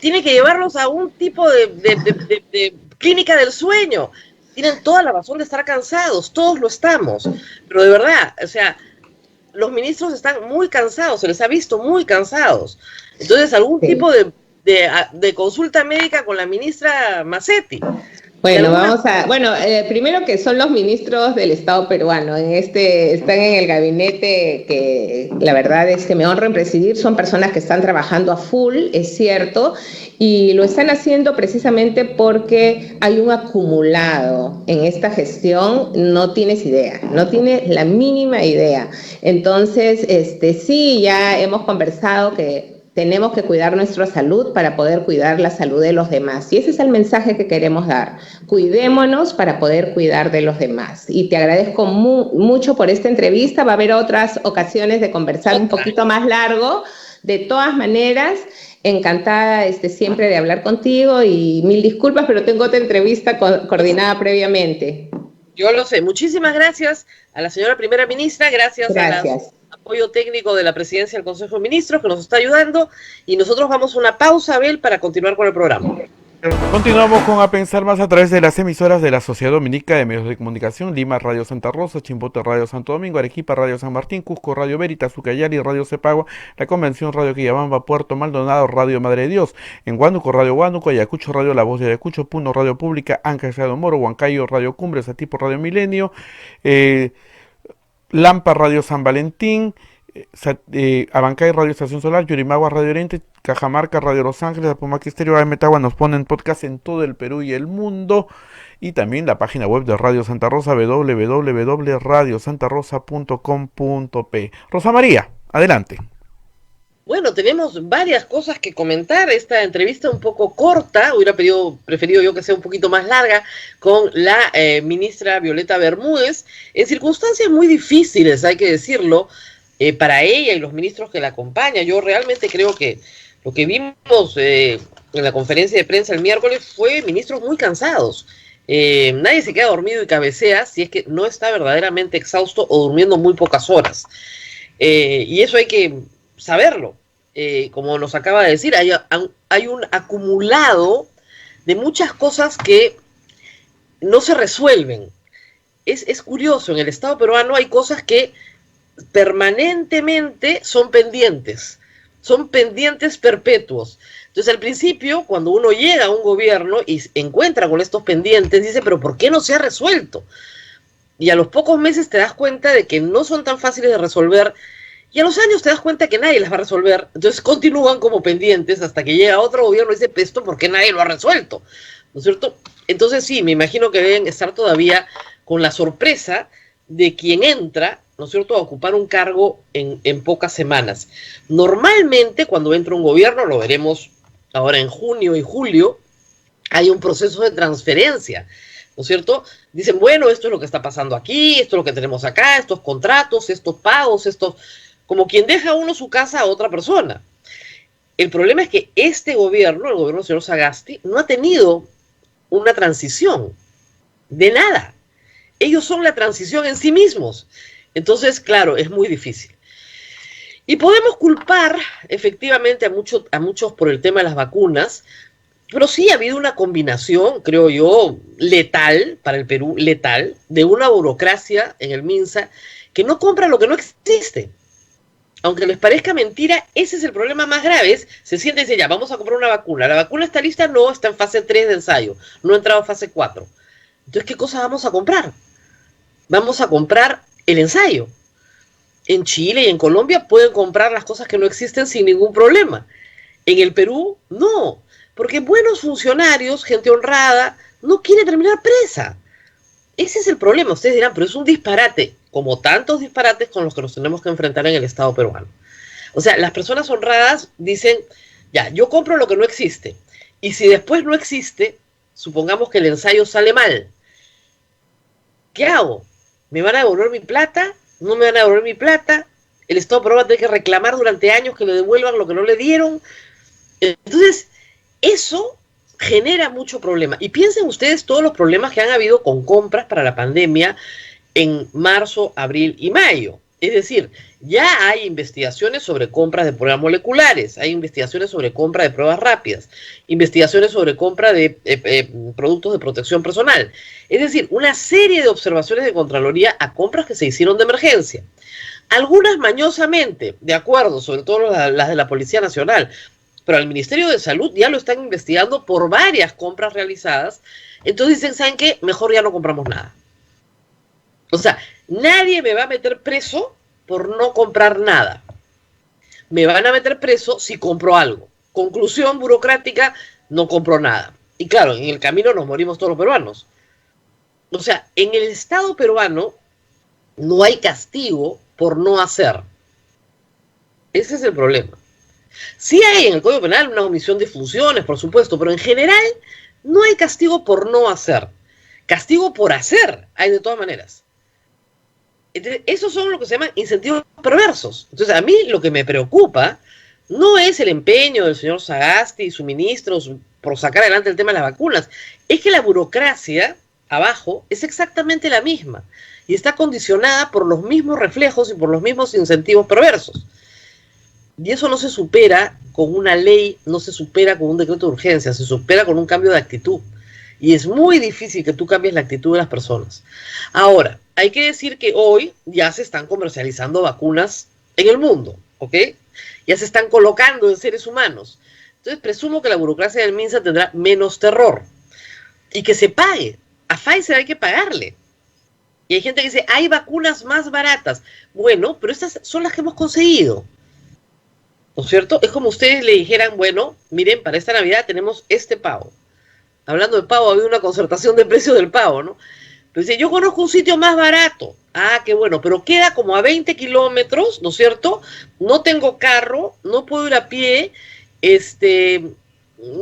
Tiene que llevarlos a un tipo de clínica del sueño. Tienen toda la razón de estar cansados, todos lo estamos. Pero de verdad, o sea, los ministros están muy cansados, se les ha visto muy cansados. Entonces, algún tipo de consulta médica con la ministra Massetti. Bueno, primero que son los ministros del Estado peruano, están en el gabinete que la verdad es que me honra en presidir, son personas que están trabajando a full, es cierto, y lo están haciendo precisamente porque hay un acumulado en esta gestión, no tienes idea, no tienes la mínima idea. Entonces, sí, ya hemos conversado que tenemos que cuidar nuestra salud para poder cuidar la salud de los demás. Y ese es el mensaje que queremos dar. Cuidémonos para poder cuidar de los demás. Y te agradezco mucho por esta entrevista. Va a haber otras ocasiones de conversar un poquito más largo. De todas maneras, encantada siempre de hablar contigo y mil disculpas, pero tengo otra entrevista coordinada previamente. Yo lo sé. Muchísimas gracias a la señora primera ministra. Gracias. Apoyo técnico de la presidencia del Consejo de Ministros que nos está ayudando, y nosotros vamos a una pausa, Abel, para continuar con el programa. Continuamos con A Pensar Más a través de las emisoras de la Sociedad Dominica de Medios de Comunicación: Lima, Radio Santa Rosa; Chimbote, Radio Santo Domingo; Arequipa, Radio San Martín; Cusco, Radio Veritas; Ucayali, Radio Cepagua; La Convención, Radio Quillabamba; Puerto Maldonado, Radio Madre de Dios; en Huánuco, Radio Huánuco; Ayacucho, Radio La Voz de Ayacucho; Puno, Radio Pública; Ángel de Moro; Huancayo, Radio Cumbres; Atipo, Radio Milenio; Lampa, Radio San Valentín; Abancay, Radio Estación Solar; Yurimagua, Radio Oriente; Cajamarca, Radio Los Ángeles; Apumaque Estéreo; AM Tagua. Nos ponen podcast en todo el Perú y el mundo, y también la página web de Radio Santa Rosa, www.radiosantarosa.com.p. Rosa María, adelante. Bueno, tenemos varias cosas que comentar. Esta entrevista un poco corta, hubiera preferido yo que sea un poquito más larga, con la ministra Violeta Bermúdez, en circunstancias muy difíciles, hay que decirlo, para ella y los ministros que la acompañan. Yo realmente creo que lo que vimos en la conferencia de prensa el miércoles fue ministros muy cansados. Nadie se queda dormido y cabecea si es que no está verdaderamente exhausto o durmiendo muy pocas horas. Y eso hay que saberlo. Como nos acaba de decir, hay un acumulado de muchas cosas que no se resuelven. Es curioso, en el Estado peruano hay cosas que permanentemente son pendientes perpetuos. Entonces, al principio, cuando uno llega a un gobierno y se encuentra con estos pendientes, dice, pero ¿por qué no se ha resuelto? Y a los pocos meses te das cuenta de que no son tan fáciles de resolver, y a los años te das cuenta que nadie las va a resolver. Entonces continúan como pendientes hasta que llega otro gobierno y dice, esto ¿por qué nadie lo ha resuelto? ¿No es cierto? Entonces sí, me imagino que deben estar todavía con la sorpresa de quien entra, ¿no es cierto?, a ocupar un cargo en pocas semanas. Normalmente, cuando entra un gobierno, lo veremos ahora en junio y julio, hay un proceso de transferencia, ¿no es cierto? Dicen, bueno, esto es lo que está pasando aquí, esto es lo que tenemos acá, estos contratos, estos pagos, estos... Como quien deja uno su casa a otra persona. El problema es que este gobierno, el gobierno del señor Sagasti, no ha tenido una transición de nada. Ellos son la transición en sí mismos. Entonces, claro, es muy difícil. Y podemos culpar efectivamente a muchos por el tema de las vacunas, pero sí ha habido una combinación, creo yo, letal para el Perú, letal, de una burocracia en el MINSA que no compra lo que no existe. Aunque les parezca mentira, ese es el problema más grave. Se siente y dice, ya, vamos a comprar una vacuna. ¿La vacuna está lista? No, está en fase 3 de ensayo. No ha entrado a fase 4. Entonces, ¿qué cosa vamos a comprar? Vamos a comprar el ensayo. En Chile y en Colombia pueden comprar las cosas que no existen sin ningún problema. En el Perú, no. Porque buenos funcionarios, gente honrada, no quiere terminar presa. Ese es el problema. Ustedes dirán, pero es un disparate, como tantos disparates con los que nos tenemos que enfrentar en el Estado peruano. O sea, las personas honradas dicen, ya, yo compro lo que no existe. Y si después no existe, supongamos que el ensayo sale mal, ¿qué hago? ¿Me van a devolver mi plata? ¿No me van a devolver mi plata? El Estado peruano va a tener que reclamar durante años que le devuelvan lo que no le dieron. Entonces, eso genera mucho problema. Y piensen ustedes todos los problemas que han habido con compras para la pandemia en marzo, abril y mayo. Es decir, ya hay investigaciones sobre compras de pruebas moleculares, hay investigaciones sobre compra de pruebas rápidas, investigaciones sobre compra de productos de protección personal. Es decir, una serie de observaciones de Contraloría a compras que se hicieron de emergencia. Algunas mañosamente, de acuerdo, sobre todo las de la Policía Nacional, pero al Ministerio de Salud ya lo están investigando por varias compras realizadas. Entonces dicen, ¿saben qué? Mejor ya no compramos nada. O sea, nadie me va a meter preso por no comprar nada. Me van a meter preso si compro algo. Conclusión burocrática, no compro nada. Y claro, en el camino nos morimos todos los peruanos. O sea, en el Estado peruano no hay castigo por no hacer. Ese es el problema. Sí hay en el Código Penal una omisión de funciones, por supuesto, pero en general no hay castigo por no hacer. Castigo por hacer hay de todas maneras. Entonces, esos son lo que se llaman incentivos perversos. Entonces, a mí lo que me preocupa no es el empeño del señor Sagasti y su ministro por sacar adelante el tema de las vacunas. Es que la burocracia abajo es exactamente la misma y está condicionada por los mismos reflejos y por los mismos incentivos perversos. Y eso no se supera con una ley, no se supera con un decreto de urgencia, se supera con un cambio de actitud. Y es muy difícil que tú cambies la actitud de las personas. Ahora, hay que decir que hoy ya se están comercializando vacunas en el mundo, ¿ok? Ya se están colocando en seres humanos. Entonces, presumo que la burocracia del MINSA tendrá menos terror. Y que se pague. A Pfizer hay que pagarle. Y hay gente que dice, hay vacunas más baratas. Bueno, pero estas son las que hemos conseguido. ¿No es cierto? Es como ustedes le dijeran, bueno, miren, para esta Navidad tenemos este pavo. Hablando de pavo, ha habido una concertación de precios del pavo, ¿no? Pero dice, yo conozco un sitio más barato. Ah, qué bueno, pero queda como a 20 kilómetros, ¿no es cierto? No tengo carro, no puedo ir a pie,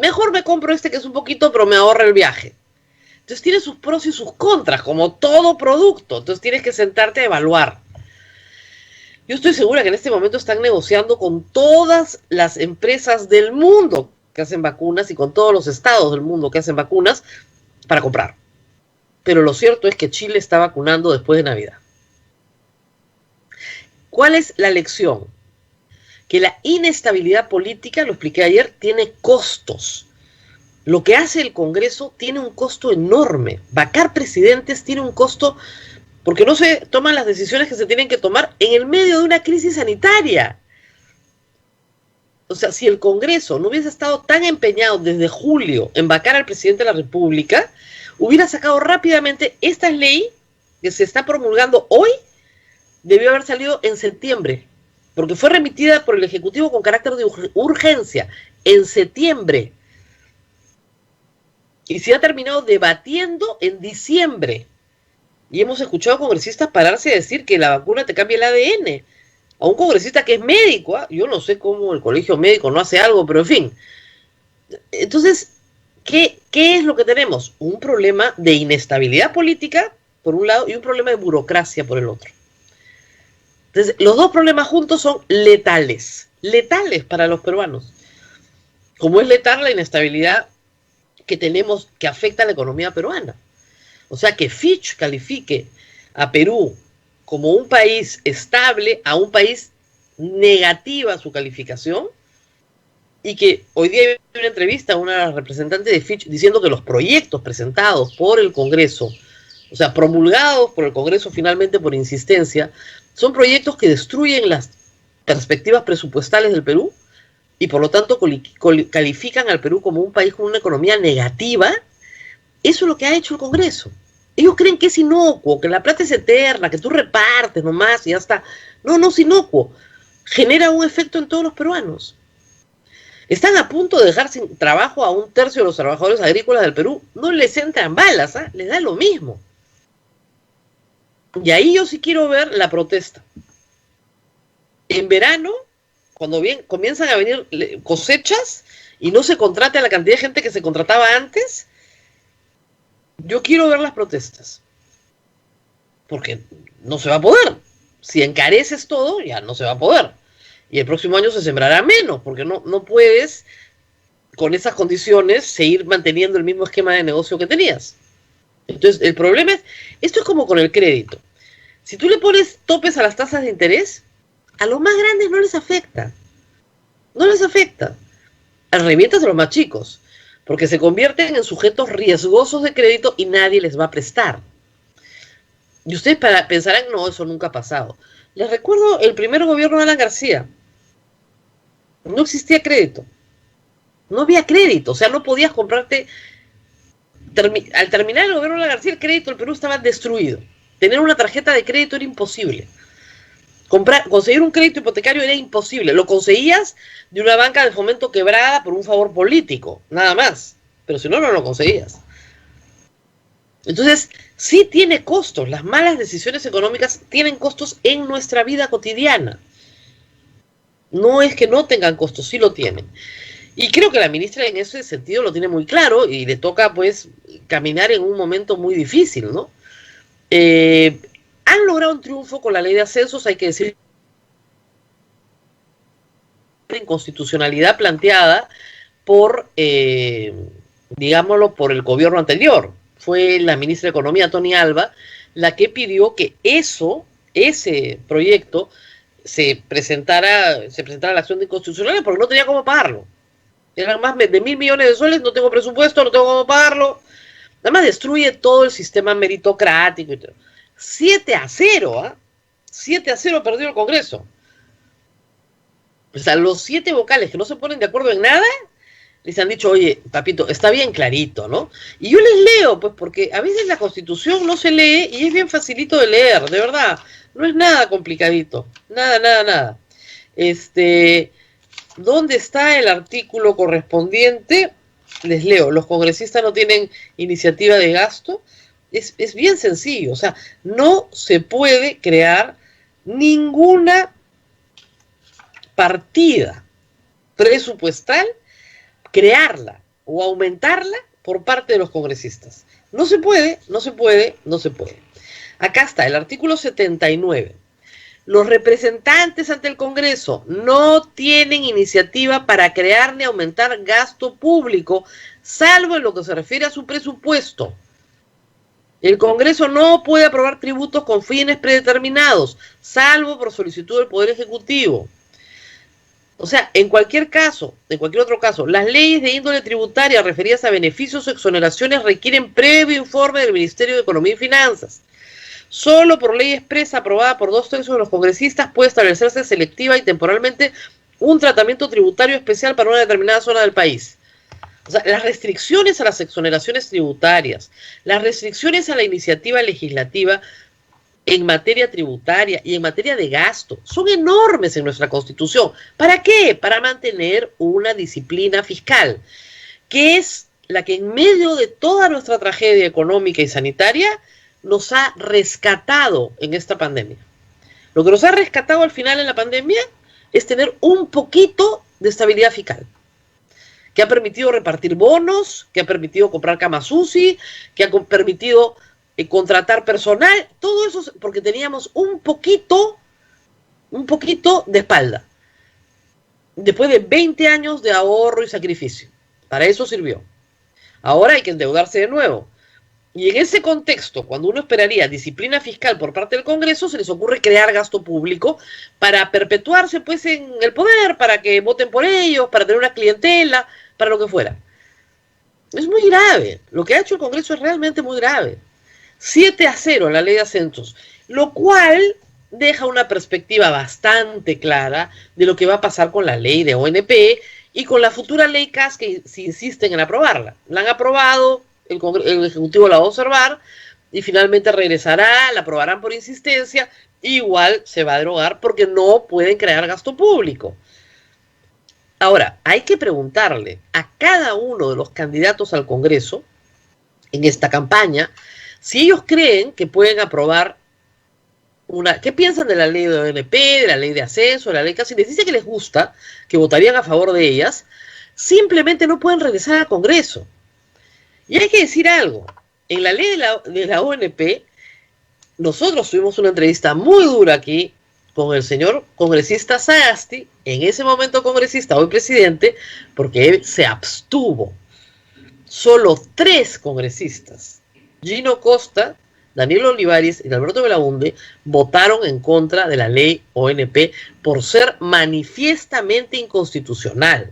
mejor me compro este que es un poquito, pero me ahorra el viaje. Entonces tiene sus pros y sus contras, como todo producto. Entonces tienes que sentarte a evaluar. Yo estoy segura que en este momento están negociando con todas las empresas del mundo que hacen vacunas y con todos los estados del mundo que hacen vacunas para comprar. Pero lo cierto es que Chile está vacunando después de Navidad. ¿Cuál es la lección? Que la inestabilidad política, lo expliqué ayer, tiene costos. Lo que hace el Congreso tiene un costo enorme. Vacar presidentes tiene un costo porque no se toman las decisiones que se tienen que tomar en el medio de una crisis sanitaria. O sea, si el Congreso no hubiese estado tan empeñado desde julio en vacar al presidente de la República, hubiera sacado rápidamente esta ley que se está promulgando hoy, debió haber salido en septiembre, porque fue remitida por el Ejecutivo con carácter de urgencia en septiembre. Y se ha terminado debatiendo en diciembre. Y hemos escuchado a congresistas pararse a decir que la vacuna te cambia el ADN. A un congresista que es médico, yo no sé cómo el colegio médico no hace algo, pero en fin. Entonces, ¿qué es lo que tenemos? Un problema de inestabilidad política, por un lado, y un problema de burocracia por el otro. Entonces, los dos problemas juntos son letales para los peruanos. Como es letal la inestabilidad que tenemos, que afecta a la economía peruana. O sea, que Fitch califique a Perú como un país estable, a un país negativa su calificación, y que hoy día hay una entrevista a una representante de Fitch diciendo que los proyectos presentados por el Congreso, o sea, promulgados por el Congreso finalmente por insistencia, son proyectos que destruyen las perspectivas presupuestales del Perú y por lo tanto califican al Perú como un país con una economía negativa. Eso es lo que ha hecho el Congreso. Ellos creen que es inocuo, que la plata es eterna, que tú repartes nomás y ya está. No, no es inocuo. Genera un efecto en todos los peruanos. Están a punto de dejar sin trabajo a 1/3 de los trabajadores agrícolas del Perú. No les entran balas, ¿eh? Les da lo mismo. Y ahí yo sí quiero ver la protesta. En verano, cuando comienzan a venir cosechas y no se contrata la cantidad de gente que se contrataba antes, yo quiero ver las protestas. Porque no se va a poder. Si encareces todo, ya no se va a poder. Y el próximo año se sembrará menos, porque no puedes, con esas condiciones, seguir manteniendo el mismo esquema de negocio que tenías. Entonces, el problema es, esto es como con el crédito. Si tú le pones topes a las tasas de interés, a los más grandes no les afecta. No les afecta. Revientas a los más chicos, porque se convierten en sujetos riesgosos de crédito y nadie les va a prestar. Y ustedes pensarán, no, eso nunca ha pasado. Les recuerdo el primer gobierno de Alan García. No existía crédito. No había crédito. O sea, no podías comprarte. Al terminar el gobierno de Alan García, el crédito del Perú estaba destruido. Tener una tarjeta de crédito era imposible. Conseguir un crédito hipotecario era imposible. Lo conseguías de una banca de fomento quebrada por un favor político. Nada más. Pero si no, no lo conseguías. Entonces, sí tiene costos. Las malas decisiones económicas tienen costos en nuestra vida cotidiana. No es que no tengan costos, sí lo tienen. Y creo que la ministra en ese sentido lo tiene muy claro y le toca, pues, caminar en un momento muy difícil, ¿no? Han logrado un triunfo con la ley de ascensos, hay que decir, inconstitucionalidad planteada por, digámoslo, por el gobierno anterior. Fue la ministra de Economía, Tony Alva, la que pidió que ese proyecto se presentara a la acción de inconstitucionalidad porque no tenía cómo pagarlo. Eran más de 1.000 millones de soles, no tengo presupuesto, no tengo cómo pagarlo. Además destruye todo el sistema meritocrático y todo. 7-0, ¿eh? 7-0 perdió el Congreso. O sea, los 7 vocales que no se ponen de acuerdo en nada, les han dicho, oye, papito, está bien clarito, ¿no? Y yo les leo, pues, porque a veces la Constitución no se lee y es bien facilito de leer, de verdad. No es nada complicadito. Nada. ¿Dónde está el artículo correspondiente? Les leo, los congresistas no tienen iniciativa de gasto. Es bien sencillo, o sea, no se puede crear ninguna partida presupuestal, crearla o aumentarla por parte de los congresistas. No se puede. Acá está, el artículo 79. Los representantes ante el Congreso no tienen iniciativa para crear ni aumentar gasto público, salvo en lo que se refiere a su presupuesto. El Congreso no puede aprobar tributos con fines predeterminados, salvo por solicitud del Poder Ejecutivo. O sea, en cualquier otro caso, las leyes de índole tributaria referidas a beneficios o exoneraciones requieren previo informe del Ministerio de Economía y Finanzas. Solo por ley expresa aprobada por 2/3 de los congresistas puede establecerse selectiva y temporalmente un tratamiento tributario especial para una determinada zona del país. O sea, las restricciones a las exoneraciones tributarias, las restricciones a la iniciativa legislativa en materia tributaria y en materia de gasto son enormes en nuestra Constitución. ¿Para qué? Para mantener una disciplina fiscal, que es la que en medio de toda nuestra tragedia económica y sanitaria nos ha rescatado en esta pandemia. Lo que nos ha rescatado al final en la pandemia es tener un poquito de estabilidad fiscal, que ha permitido repartir bonos, que ha permitido comprar camas UCI, que ha permitido contratar personal, todo eso porque teníamos un poquito de espalda. Después de 20 años de ahorro y sacrificio. Para eso sirvió. Ahora hay que endeudarse de nuevo. Y en ese contexto, cuando uno esperaría disciplina fiscal por parte del Congreso, se les ocurre crear gasto público para perpetuarse pues en el poder, para que voten por ellos, para tener una clientela, para lo que fuera. Es muy grave. Lo que ha hecho el Congreso es realmente muy grave. 7-0 la ley de ascensos, lo cual deja una perspectiva bastante clara de lo que va a pasar con la ley de ONP y con la futura ley CAS que si insisten en aprobarla. La han aprobado, el Ejecutivo la va a observar y finalmente regresará, la aprobarán por insistencia, igual se va a derogar porque no pueden crear gasto público. Ahora, hay que preguntarle a cada uno de los candidatos al Congreso en esta campaña si ellos creen que pueden aprobar ¿qué piensan de la ley de ONP, de la ley de ascenso, de la ley CAS? Si les dice que les gusta, que votarían a favor de ellas, simplemente no pueden regresar al Congreso. Y hay que decir algo, en la ley de la ONP, nosotros tuvimos una entrevista muy dura aquí con el señor congresista Sagasti, en ese momento congresista, hoy presidente, porque él se abstuvo. Solo 3 congresistas, Gino Costa, Daniel Olivares y Alberto Belaunde, votaron en contra de la ley ONP por ser manifiestamente inconstitucional.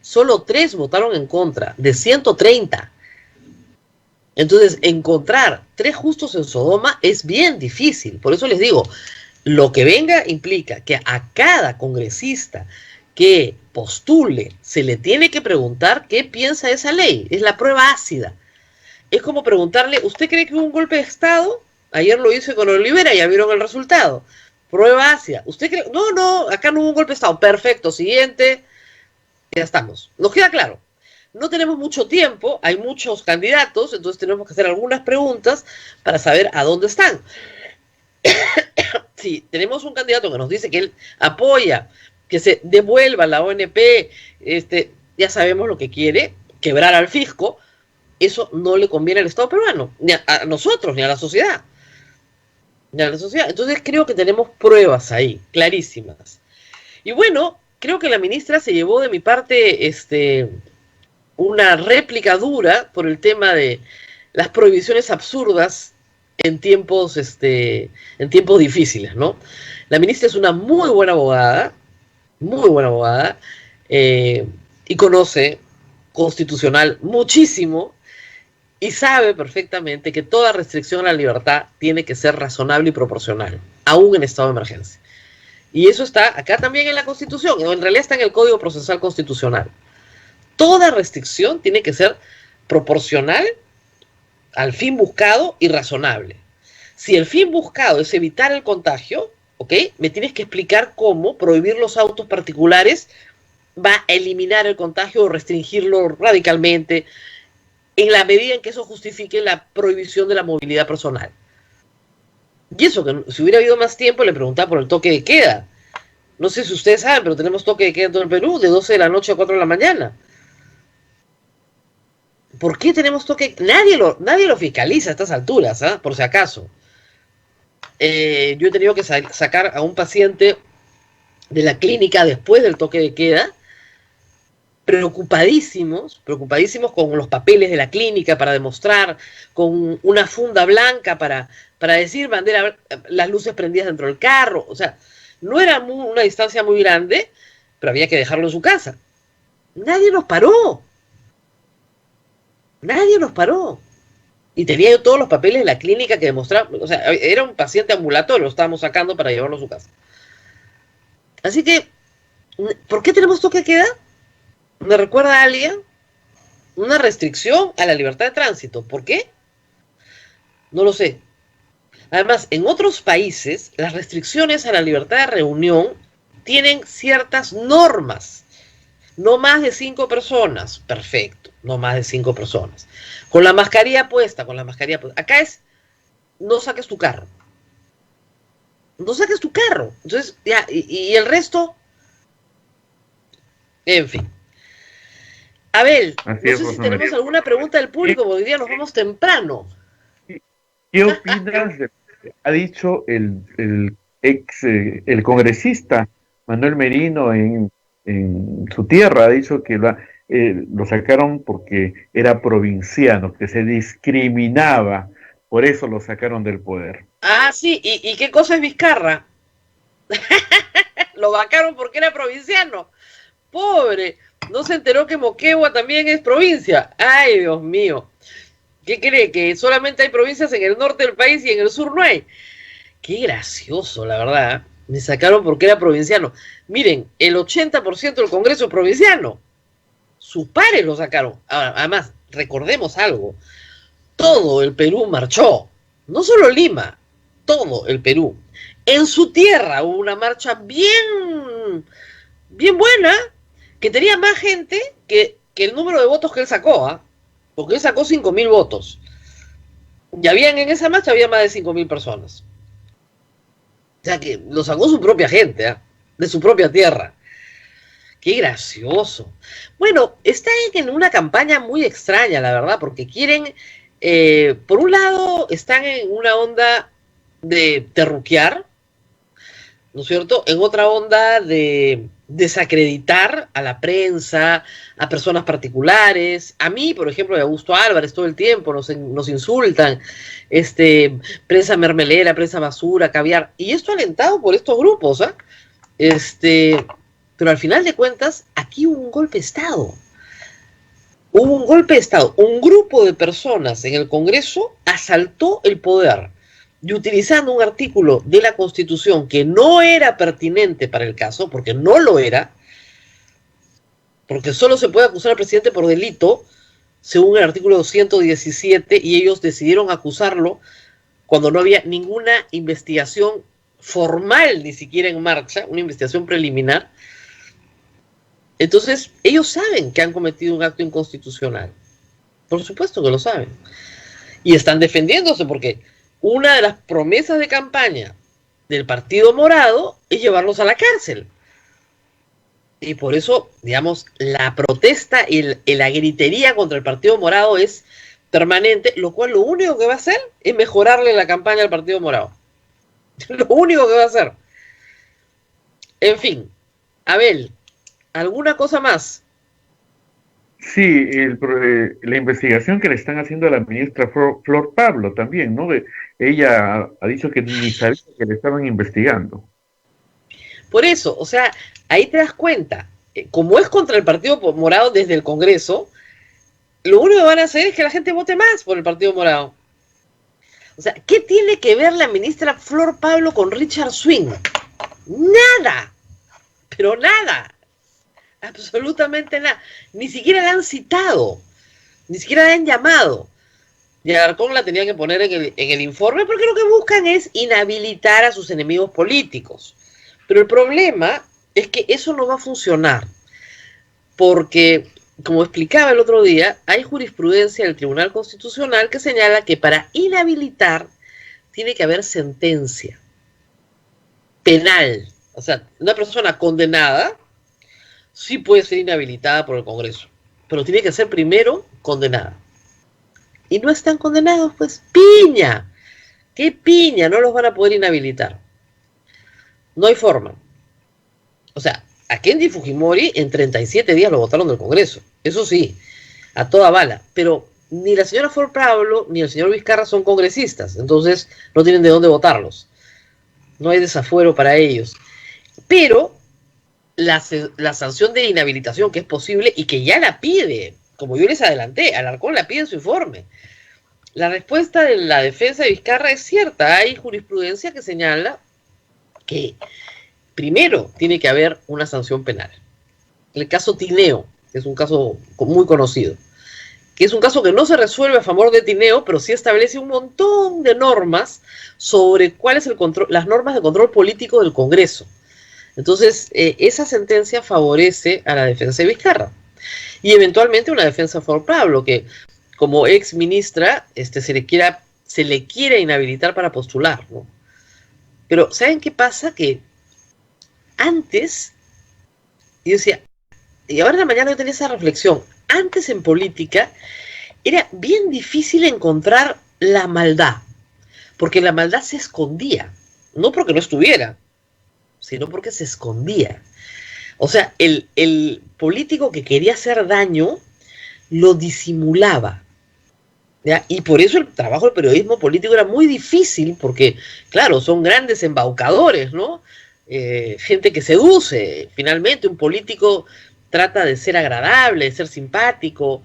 Solo 3 votaron en contra, de 130. Entonces, encontrar 3 justos en Sodoma es bien difícil. Por eso les digo, lo que venga implica que a cada congresista que postule se le tiene que preguntar qué piensa de esa ley. Es la prueba ácida. Es como preguntarle, ¿usted cree que hubo un golpe de Estado? Ayer lo hice con Olivera, ya vieron el resultado. Prueba ácida. ¿Usted cree? No, acá no hubo un golpe de Estado. Perfecto, siguiente. Ya estamos. Nos queda claro. No tenemos mucho tiempo, hay muchos candidatos, entonces tenemos que hacer algunas preguntas para saber a dónde están. Si tenemos un candidato que nos dice que él apoya que se devuelva la ONP, ya sabemos lo que quiere, quebrar al fisco. Eso no le conviene al Estado peruano, ni a nosotros, ni a la sociedad. Entonces creo que tenemos pruebas ahí, clarísimas. Y bueno, creo que la ministra se llevó de mi parte una réplica dura por el tema de las prohibiciones absurdas en tiempos difíciles, ¿no? La ministra es una muy buena abogada, y conoce constitucional muchísimo, y sabe perfectamente que toda restricción a la libertad tiene que ser razonable y proporcional, aún en estado de emergencia. Y eso está acá también en la Constitución, o en realidad está en el Código Procesal Constitucional. Toda restricción tiene que ser proporcional al fin buscado y razonable. Si el fin buscado es evitar el contagio, ¿ok? Me tienes que explicar cómo prohibir los autos particulares va a eliminar el contagio o restringirlo radicalmente, en la medida en que eso justifique la prohibición de la movilidad personal. Y eso, que si hubiera habido más tiempo, le preguntaba por el toque de queda. No sé si ustedes saben, pero tenemos toque de queda en todo el Perú, de 12 de la noche a 4 de la mañana. ¿Por qué tenemos toque? Nadie lo fiscaliza a estas alturas, ¿eh? Por si acaso. Yo he tenido que sacar a un paciente de la clínica después del toque de queda, preocupadísimos con los papeles de la clínica para demostrar, con una funda blanca para decir, bandera, las luces prendidas dentro del carro. O sea, no era una distancia muy grande, pero había que dejarlo en su casa. Nadie nos paró. Y tenía yo todos los papeles de la clínica que demostraban, o sea, era un paciente ambulatorio, lo estábamos sacando para llevarlo a su casa. Así que, ¿por qué tenemos toque de queda? ¿Me recuerda a alguien? Una restricción a la libertad de tránsito. ¿Por qué? No lo sé. Además, en otros países, las restricciones a la libertad de reunión tienen ciertas normas. No más de 5 personas. Perfecto, no más de 5 personas. Con la mascarilla puesta. Acá es, no saques tu carro. Entonces, ya, y el resto, en fin. Abel, Así no es, sé si Rosa tenemos María. alguna pregunta del público, porque hoy día nos vamos temprano. ¿Qué opinas de lo que ha dicho el congresista Manuel Merino en su tierra? Ha dicho que lo sacaron porque era provinciano, que se discriminaba, por eso lo sacaron del poder. Ah, sí, ¿y qué cosa es Vizcarra? Lo vacaron porque era provinciano. Pobre, no se enteró que Moquegua también es provincia. Ay, Dios mío. ¿Qué cree? ¿Que solamente hay provincias en el norte del país y en el sur no hay? Qué gracioso, la verdad. Me sacaron porque era provinciano. Miren, el 80% del Congreso es provinciano. Sus pares lo sacaron. Ahora, además, recordemos algo. Todo el Perú marchó. No solo Lima, todo el Perú. En su tierra hubo una marcha bien buena, que tenía más gente que el número de votos que él sacó, ¿eh? Porque él sacó 5.000 votos. Y en esa marcha había más de 5.000 personas. O sea que lo sacó su propia gente, ¿eh? De su propia tierra. Qué gracioso. Bueno, está en una campaña muy extraña, la verdad, porque quieren, por un lado, están en una onda de terruquear, ¿no es cierto? En otra onda de desacreditar a la prensa, a personas particulares. A mí, por ejemplo, de Augusto Álvarez, todo el tiempo nos insultan, prensa mermelera, prensa basura, caviar. Y esto alentado por estos grupos, ¿eh? Pero al final de cuentas, aquí hubo un golpe de Estado. Hubo un golpe de Estado. Un grupo de personas en el Congreso asaltó el poder y utilizando un artículo de la Constitución que no era pertinente para el caso, porque no lo era, porque solo se puede acusar al presidente por delito, según el artículo 117, y ellos decidieron acusarlo cuando no había ninguna investigación formal, ni siquiera en marcha, una investigación preliminar. Entonces, ellos saben que han cometido un acto inconstitucional. Por supuesto que lo saben. Y están defendiéndose porque una de las promesas de campaña del Partido Morado es llevarlos a la cárcel. Y por eso, digamos, la protesta y la gritería contra el Partido Morado es permanente, lo cual lo único que va a hacer es mejorarle la campaña al Partido Morado. Lo único que va a hacer. En fin, Abel, ¿alguna cosa más? Sí, la investigación que le están haciendo a la ministra Flor Pablo también, ¿no? Ella ha dicho que ni sabía que le estaban investigando. Por eso, o sea, ahí te das cuenta, como es contra el Partido Morado desde el Congreso, lo único que van a hacer es que la gente vote más por el Partido Morado. O sea, ¿qué tiene que ver la ministra Flor Pablo con Richard Swing? Nada, pero nada, absolutamente nada. Ni siquiera la han citado, ni siquiera la han llamado. Y a Alarcón la tenían que poner en el informe porque lo que buscan es inhabilitar a sus enemigos políticos. Pero el problema es que eso no va a funcionar, porque, como explicaba el otro día, hay jurisprudencia del Tribunal Constitucional que señala que para inhabilitar tiene que haber sentencia penal. O sea, una persona condenada sí puede ser inhabilitada por el Congreso, pero tiene que ser primero condenada. Y no están condenados, pues, piña. ¿Qué piña? No los van a poder inhabilitar. No hay forma. O sea, a Kenji Fujimori en 37 días lo votaron del Congreso. Eso sí, a toda bala. Pero ni la señora Flor Pablo ni el señor Vizcarra son congresistas. Entonces no tienen de dónde votarlos. No hay desafuero para ellos. Pero la sanción de inhabilitación que es posible y que ya la pide, como yo les adelanté, Alarcón la pide en su informe. La respuesta de la defensa de Vizcarra es cierta. Hay jurisprudencia que señala que primero tiene que haber una sanción penal. El caso Tineo, que es un caso muy conocido, que es un caso que no se resuelve a favor de Tineo, pero sí establece un montón de normas sobre cuál es el control, las normas de control político del Congreso. Entonces, esa sentencia favorece a la defensa de Vizcarra. Y eventualmente una defensa por Pablo, que como ex ministra se le quiere inhabilitar para postular, ¿no? Pero, ¿saben qué pasa? Que antes, yo decía, y ahora en la mañana yo tenía esa reflexión, antes en política era bien difícil encontrar la maldad, porque la maldad se escondía, no porque no estuviera, sino porque se escondía. O sea, el político que quería hacer daño lo disimulaba, ¿ya? Y por eso el trabajo del periodismo político era muy difícil, porque, claro, son grandes embaucadores, ¿no? Gente que seduce. Finalmente, un político trata de ser agradable, de ser simpático,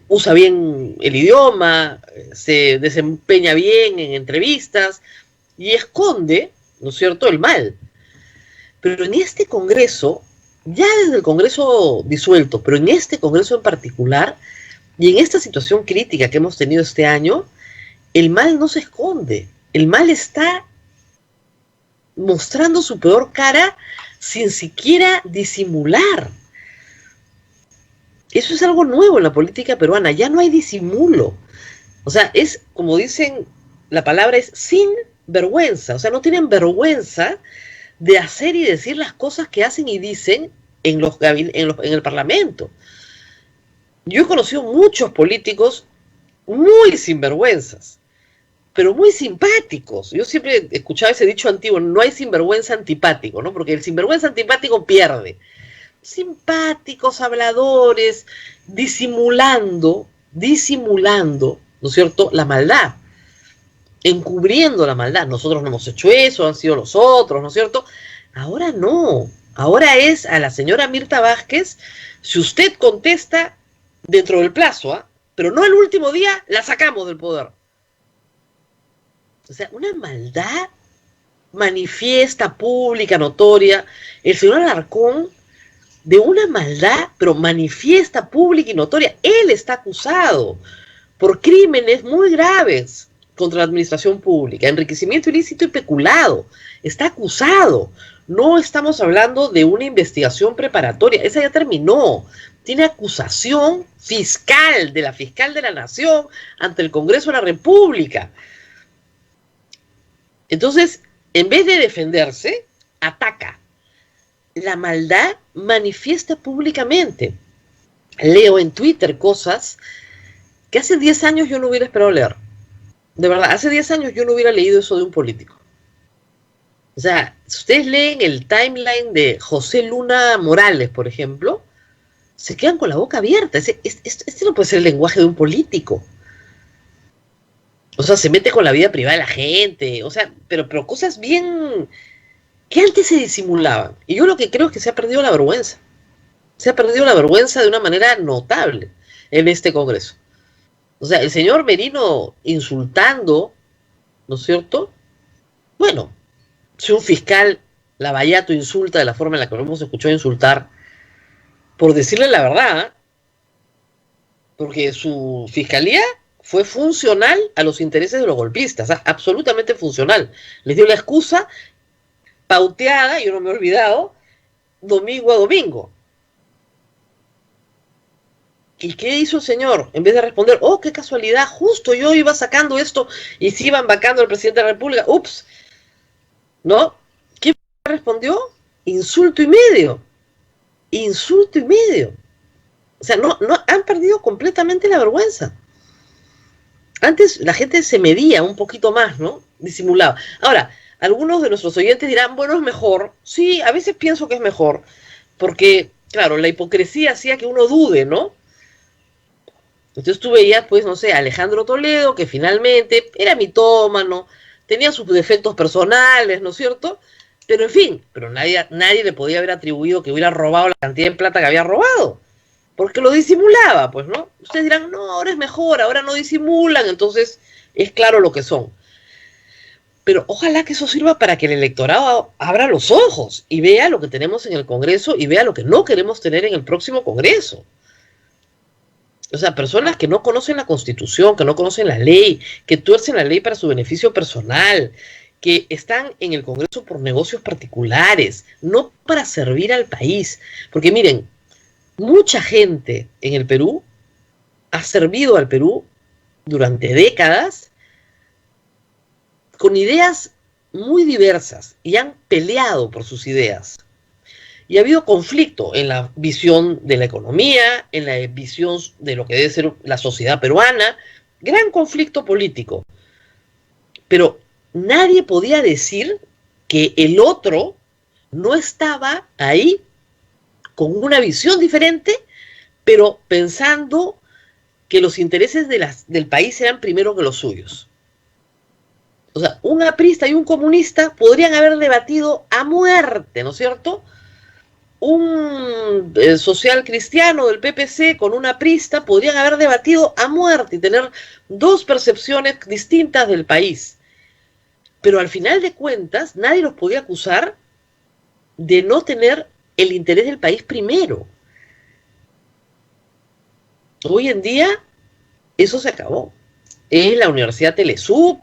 usa bien el idioma, se desempeña bien en entrevistas y esconde, ¿no es cierto?, el mal. Pero en este Congreso, ya desde el Congreso disuelto, pero en este Congreso en particular, y en esta situación crítica que hemos tenido este año, el mal no se esconde. El mal está mostrando su peor cara sin siquiera disimular. Eso es algo nuevo en la política peruana. Ya no hay disimulo. O sea, es, como dicen, la palabra es sin vergüenza. O sea, no tienen vergüenza de hacer y decir las cosas que hacen y dicen en el Parlamento. Yo he conocido muchos políticos muy sinvergüenzas, pero muy simpáticos. Yo siempre he escuchado ese dicho antiguo, no hay sinvergüenza antipático, ¿no? Porque el sinvergüenza antipático pierde. Simpáticos, habladores, disimulando, ¿no es cierto?, la maldad, encubriendo la maldad. Nosotros no hemos hecho eso, han sido los otros, ¿no es cierto? Ahora no, ahora es a la señora Mirta Vázquez, si usted contesta dentro del plazo, pero no el último día, la sacamos del poder. O sea, una maldad manifiesta, pública, notoria. El señor Alarcón, de una maldad, pero manifiesta, pública y notoria. Él está acusado por crímenes muy graves contra la administración pública, enriquecimiento ilícito y peculado. Está acusado. No estamos hablando de una investigación preparatoria. Esa ya terminó. Tiene acusación fiscal de la fiscal de la Nación ante el Congreso de la República. Entonces, en vez de defenderse, ataca. La maldad manifiesta públicamente. Leo en Twitter cosas que hace 10 años yo no hubiera esperado leer. De verdad, hace 10 años yo no hubiera leído eso de un político. O sea, si ustedes leen el timeline de José Luna Morales, por ejemplo, se quedan con la boca abierta. Este no puede ser el lenguaje de un político. O sea, se mete con la vida privada de la gente. O sea, pero cosas bien que antes se disimulaban. Y yo lo que creo es que se ha perdido la vergüenza. Se ha perdido la vergüenza de una manera notable en este Congreso. O sea, el señor Merino insultando, ¿no es cierto? Bueno, si un fiscal Lavallato insulta de la forma en la que lo hemos escuchado insultar, por decirle la verdad, porque su fiscalía fue funcional a los intereses de los golpistas, absolutamente funcional. Les dio la excusa pauteada, yo no me he olvidado, domingo a domingo. ¿Y qué hizo el señor? En vez de responder, oh, qué casualidad, justo yo iba sacando esto y se iban vacando al presidente de la República, ups, ¿no? ¿Qué respondió? Insulto y medio. Insulto y medio. O sea, no han perdido completamente la vergüenza. Antes la gente se medía un poquito más, ¿no? Disimulaba. Ahora, algunos de nuestros oyentes dirán, bueno, es mejor. Sí, a veces pienso que es mejor, porque, claro, la hipocresía hacía que uno dude, ¿no? Entonces tú veías, pues, no sé, a Alejandro Toledo, que finalmente era mitómano, tenía sus defectos personales, ¿no es cierto? Pero en fin, pero nadie le podía haber atribuido que hubiera robado la cantidad de plata que había robado, porque lo disimulaba, pues, ¿no? Ustedes dirán, no, ahora es mejor, ahora no disimulan, entonces es claro lo que son. Pero ojalá que eso sirva para que el electorado abra los ojos y vea lo que tenemos en el Congreso y vea lo que no queremos tener en el próximo Congreso. O sea, personas que no conocen la Constitución, que no conocen la ley, que tuercen la ley para su beneficio personal, que están en el Congreso por negocios particulares, no para servir al país. Porque miren, mucha gente en el Perú ha servido al Perú durante décadas con ideas muy diversas y han peleado por sus ideas. Y ha habido conflicto en la visión de la economía, en la visión de lo que debe ser la sociedad peruana, gran conflicto político. Pero nadie podía decir que el otro no estaba ahí con una visión diferente, pero pensando que los intereses del país eran primero que los suyos. O sea, un aprista y un comunista podrían haber debatido a muerte, ¿no es cierto? Un social cristiano del PPC con un aprista podrían haber debatido a muerte y tener dos percepciones distintas del país. Pero al final de cuentas, nadie los podía acusar de no tener el interés del país primero. Hoy en día, eso se acabó. Es la Universidad Telesub,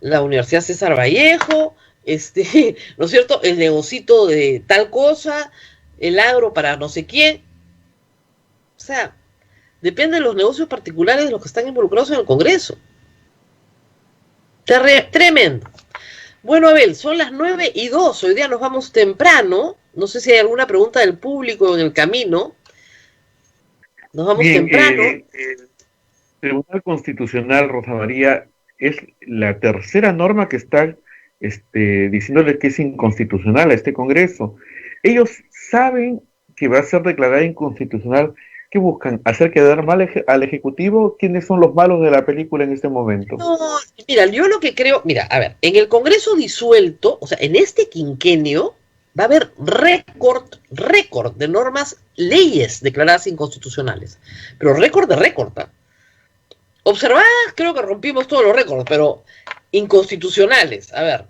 la Universidad César Vallejo, ¿no es cierto? El negocito de tal cosa, el agro para no sé quién. O sea, depende de los negocios particulares de los que están involucrados en el Congreso. Tremendo. Bueno, Abel, son las 9:02, hoy día nos vamos temprano. No sé si hay alguna pregunta del público en el camino. Nos vamos Bien, temprano. El Tribunal Constitucional, Rosa María, es la tercera norma que está diciéndole que es inconstitucional a este Congreso. Ellos saben que va a ser declarada inconstitucional. ¿Qué buscan? ¿Hacer quedar mal al Ejecutivo? ¿Quiénes son los malos de la película en este momento? No, mira, yo lo que creo, mira, a ver, en el Congreso disuelto, o sea, en este quinquenio, va a haber récord de normas, leyes declaradas inconstitucionales. Pero récord de récord, ¿eh? Observad, creo que rompimos todos los récords, pero inconstitucionales. A ver,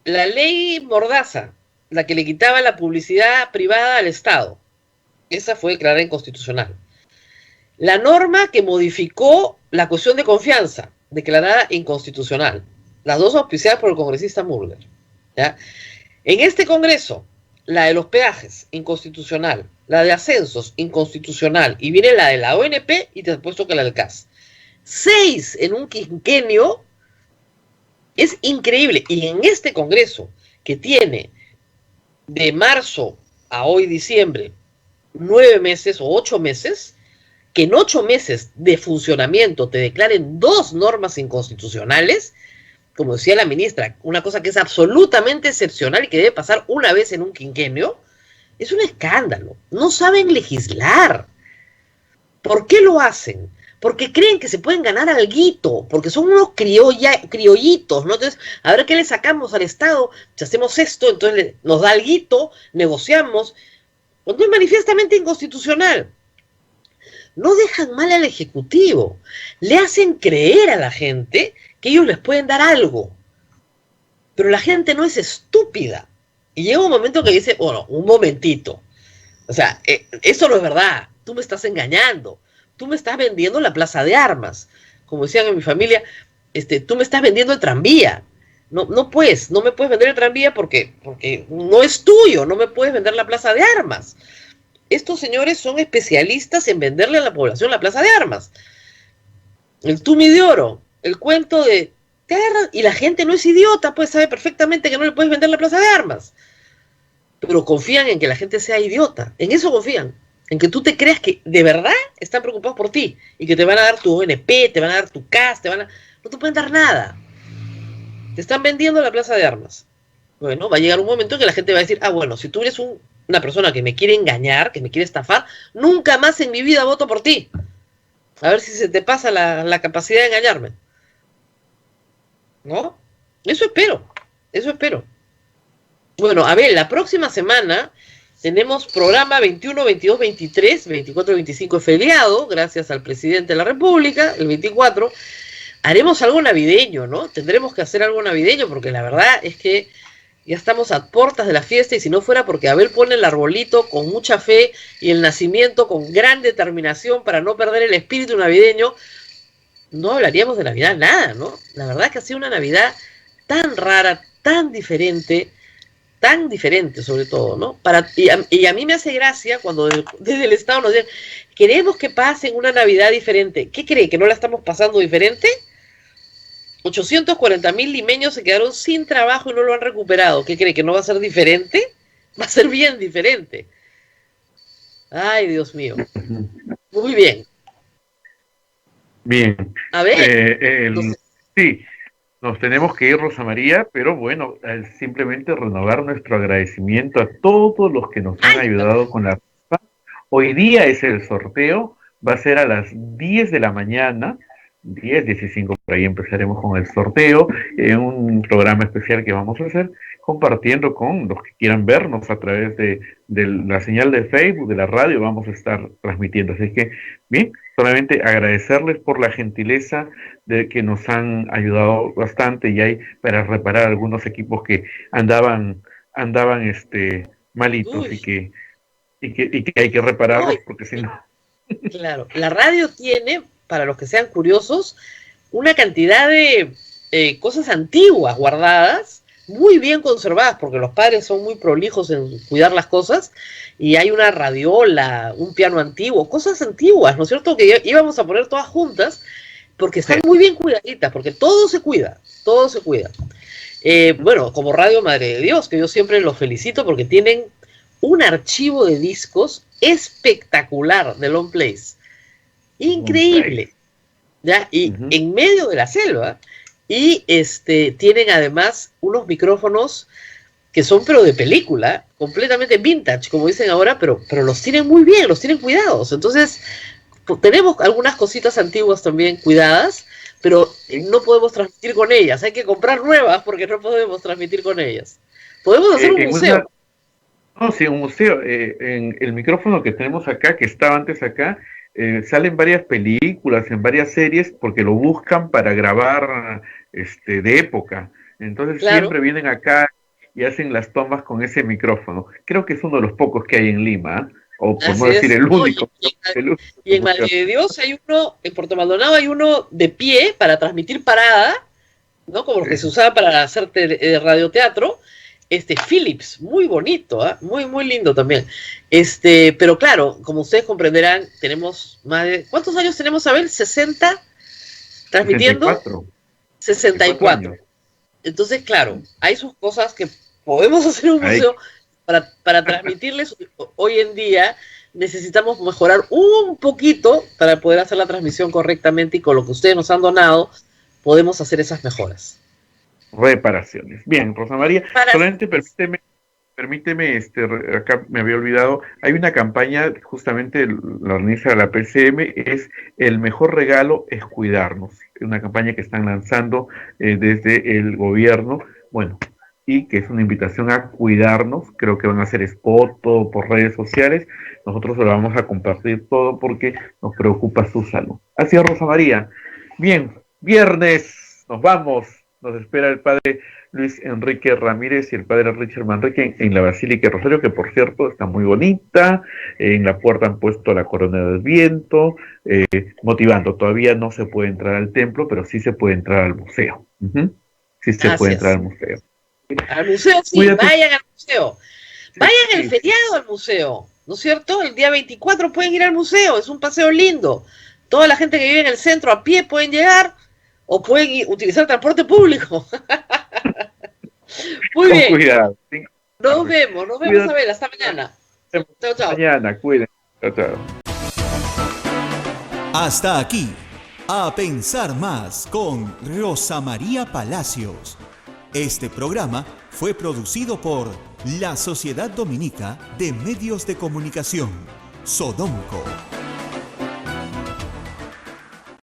la ley Mordaza, la que le quitaba la publicidad privada al Estado, esa fue declarada inconstitucional. La norma que modificó la cuestión de confianza, declarada inconstitucional. Las dos auspiciadas por el congresista Mulder. ¿Ya? En este Congreso, la de los peajes, inconstitucional. La de ascensos, inconstitucional. Y viene la de la ONP y te he puesto que la del CAS. 6 en un quinquenio es increíble. Y en este Congreso, que tiene de marzo a hoy diciembre 9 meses o 8 meses, que en 8 meses de funcionamiento te declaren 2 normas inconstitucionales, como decía la ministra, una cosa que es absolutamente excepcional y que debe pasar una vez en un quinquenio, es un escándalo. No saben legislar. ¿Por qué lo hacen? Porque creen que se pueden ganar alguito, porque son unos criollitos, ¿no? Entonces, a ver qué le sacamos al Estado, si hacemos esto, entonces nos da alguito, negociamos, cuando es manifiestamente inconstitucional. No dejan mal al Ejecutivo, le hacen creer a la gente que ellos les pueden dar algo, pero la gente no es estúpida, y llega un momento que dice, bueno, un momentito, o sea, eso no es verdad, tú me estás engañando, tú me estás vendiendo la plaza de armas, como decían en mi familia, tú me estás vendiendo el tranvía, no me puedes vender el tranvía porque no es tuyo, no me puedes vender la plaza de armas. Estos señores son especialistas en venderle a la población la plaza de armas. El Tumi de Oro, el cuento de tierra, y la gente no es idiota, pues sabe perfectamente que no le puedes vender la plaza de armas. Pero confían en que la gente sea idiota, en eso confían, en que tú te creas que de verdad están preocupados por ti, y que te van a dar tu ONP, te van a dar tu CAS, no te pueden dar nada. Te están vendiendo la plaza de armas. Bueno, va a llegar un momento en que la gente va a decir, bueno, si tú eres una persona que me quiere engañar, que me quiere estafar, nunca más en mi vida voto por ti. A ver si se te pasa la capacidad de engañarme. ¿No? Eso espero. Bueno, a ver, la próxima semana tenemos programa 21, 22, 23, 24, 25 es feriado, gracias al presidente de la República, el 24. Haremos algo navideño, ¿no? Tendremos que hacer algo navideño porque la verdad es que ya estamos a puertas de la fiesta y si no fuera porque Abel pone el arbolito con mucha fe y el nacimiento con gran determinación para no perder el espíritu navideño, no hablaríamos de Navidad nada, ¿no? La verdad es que ha sido una Navidad tan rara, tan diferente sobre todo, ¿no? Y a mí me hace gracia cuando desde el Estado nos dicen, queremos que pasen una Navidad diferente. ¿Qué cree? ¿Que no la estamos pasando diferente? 840,000 limeños se quedaron sin trabajo y no lo han recuperado. ¿Qué cree? ¿Que no va a ser diferente? Va a ser bien diferente. Ay, Dios mío. Muy bien. Bien. A ver. Sí, nos tenemos que ir, Rosa María, pero bueno, simplemente renovar nuestro agradecimiento a todos los que nos han ayudado con la rifa. Hoy día es el sorteo, va a ser a las 10 de la mañana, 10:15, por ahí empezaremos con el sorteo, en un programa especial que vamos a hacer, compartiendo con los que quieran vernos a través de la señal de Facebook, de la radio, vamos a estar transmitiendo. Así que, bien, solamente agradecerles por la gentileza de que nos han ayudado bastante y hay para reparar algunos equipos que andaban malitos. Uy. y que hay que repararlos. Uy. Porque si no... Claro, la radio tiene, para los que sean curiosos, una cantidad de cosas antiguas guardadas, muy bien conservadas, porque los padres son muy prolijos en cuidar las cosas, y hay una radiola, un piano antiguo, cosas antiguas, ¿no es cierto? Que íbamos a poner todas juntas, porque están muy bien cuidaditas, porque todo se cuida, todo se cuida. Bueno, como Radio Madre de Dios, que yo siempre los felicito porque tienen un archivo de discos espectacular de long plays, increíble, ¿ya? Y en medio de la selva, y tienen además unos micrófonos que son pero de película, completamente vintage, como dicen ahora, pero los tienen muy bien, los tienen cuidados. Entonces, tenemos algunas cositas antiguas también cuidadas, pero no podemos transmitir con ellas, hay que comprar nuevas porque no podemos transmitir con ellas. Podemos hacer un museo. Sí, un museo. En el micrófono que tenemos acá, que estaba antes acá, salen varias películas, en varias series, porque lo buscan para grabar de época. Entonces siempre vienen acá y hacen las tomas con ese micrófono. Creo que es uno de los pocos que hay en Lima, o por no decir el único. Y en Madre de Dios hay uno, en Puerto Maldonado hay uno de pie para transmitir parada, ¿no? Como los que se usaba para hacer radioteatro. Philips, muy bonito, ¿eh? Muy, muy lindo también. Pero claro, como ustedes comprenderán, tenemos más de... ¿Cuántos años tenemos, Abel? ¿60? ¿Transmitiendo? 64. Entonces, claro, hay sus cosas que podemos hacer un museo para transmitirles. Hoy en día necesitamos mejorar un poquito para poder hacer la transmisión correctamente, y con lo que ustedes nos han donado podemos hacer esas mejoras. Reparaciones. Bien, Rosa María, solamente permíteme, acá me había olvidado, hay una campaña, justamente la organiza la PCM, es el mejor regalo es cuidarnos, es una campaña que están lanzando desde el gobierno, bueno, y que es una invitación a cuidarnos. Creo que van a hacer spot todo por redes sociales, nosotros lo vamos a compartir todo porque nos preocupa su salud. Así es, Rosa María. Bien, viernes, nos vamos. Nos espera el padre Luis Enrique Ramírez y el padre Richard Manrique en la Basílica de Rosario, que por cierto está muy bonita. En la puerta han puesto la corona del viento, motivando. Todavía no se puede entrar al templo, pero sí se puede entrar al museo. Sí se puede entrar al museo. Al museo, sí, cuídate. Vayan al museo. Vayan el feriado al museo, ¿no es cierto? El día 24 pueden ir al museo, es un paseo lindo. Toda la gente que vive en el centro a pie pueden llegar, o pueden utilizar transporte público. Muy bien. Cuidado. ¿Sí? Nos vemos, Abel. Hasta mañana. Chao, chao. Mañana, cuídense. Chao, chao. Hasta aquí, A Pensar Más con Rosa María Palacios. Este programa fue producido por la Sociedad Dominica de Medios de Comunicación, Sodomco.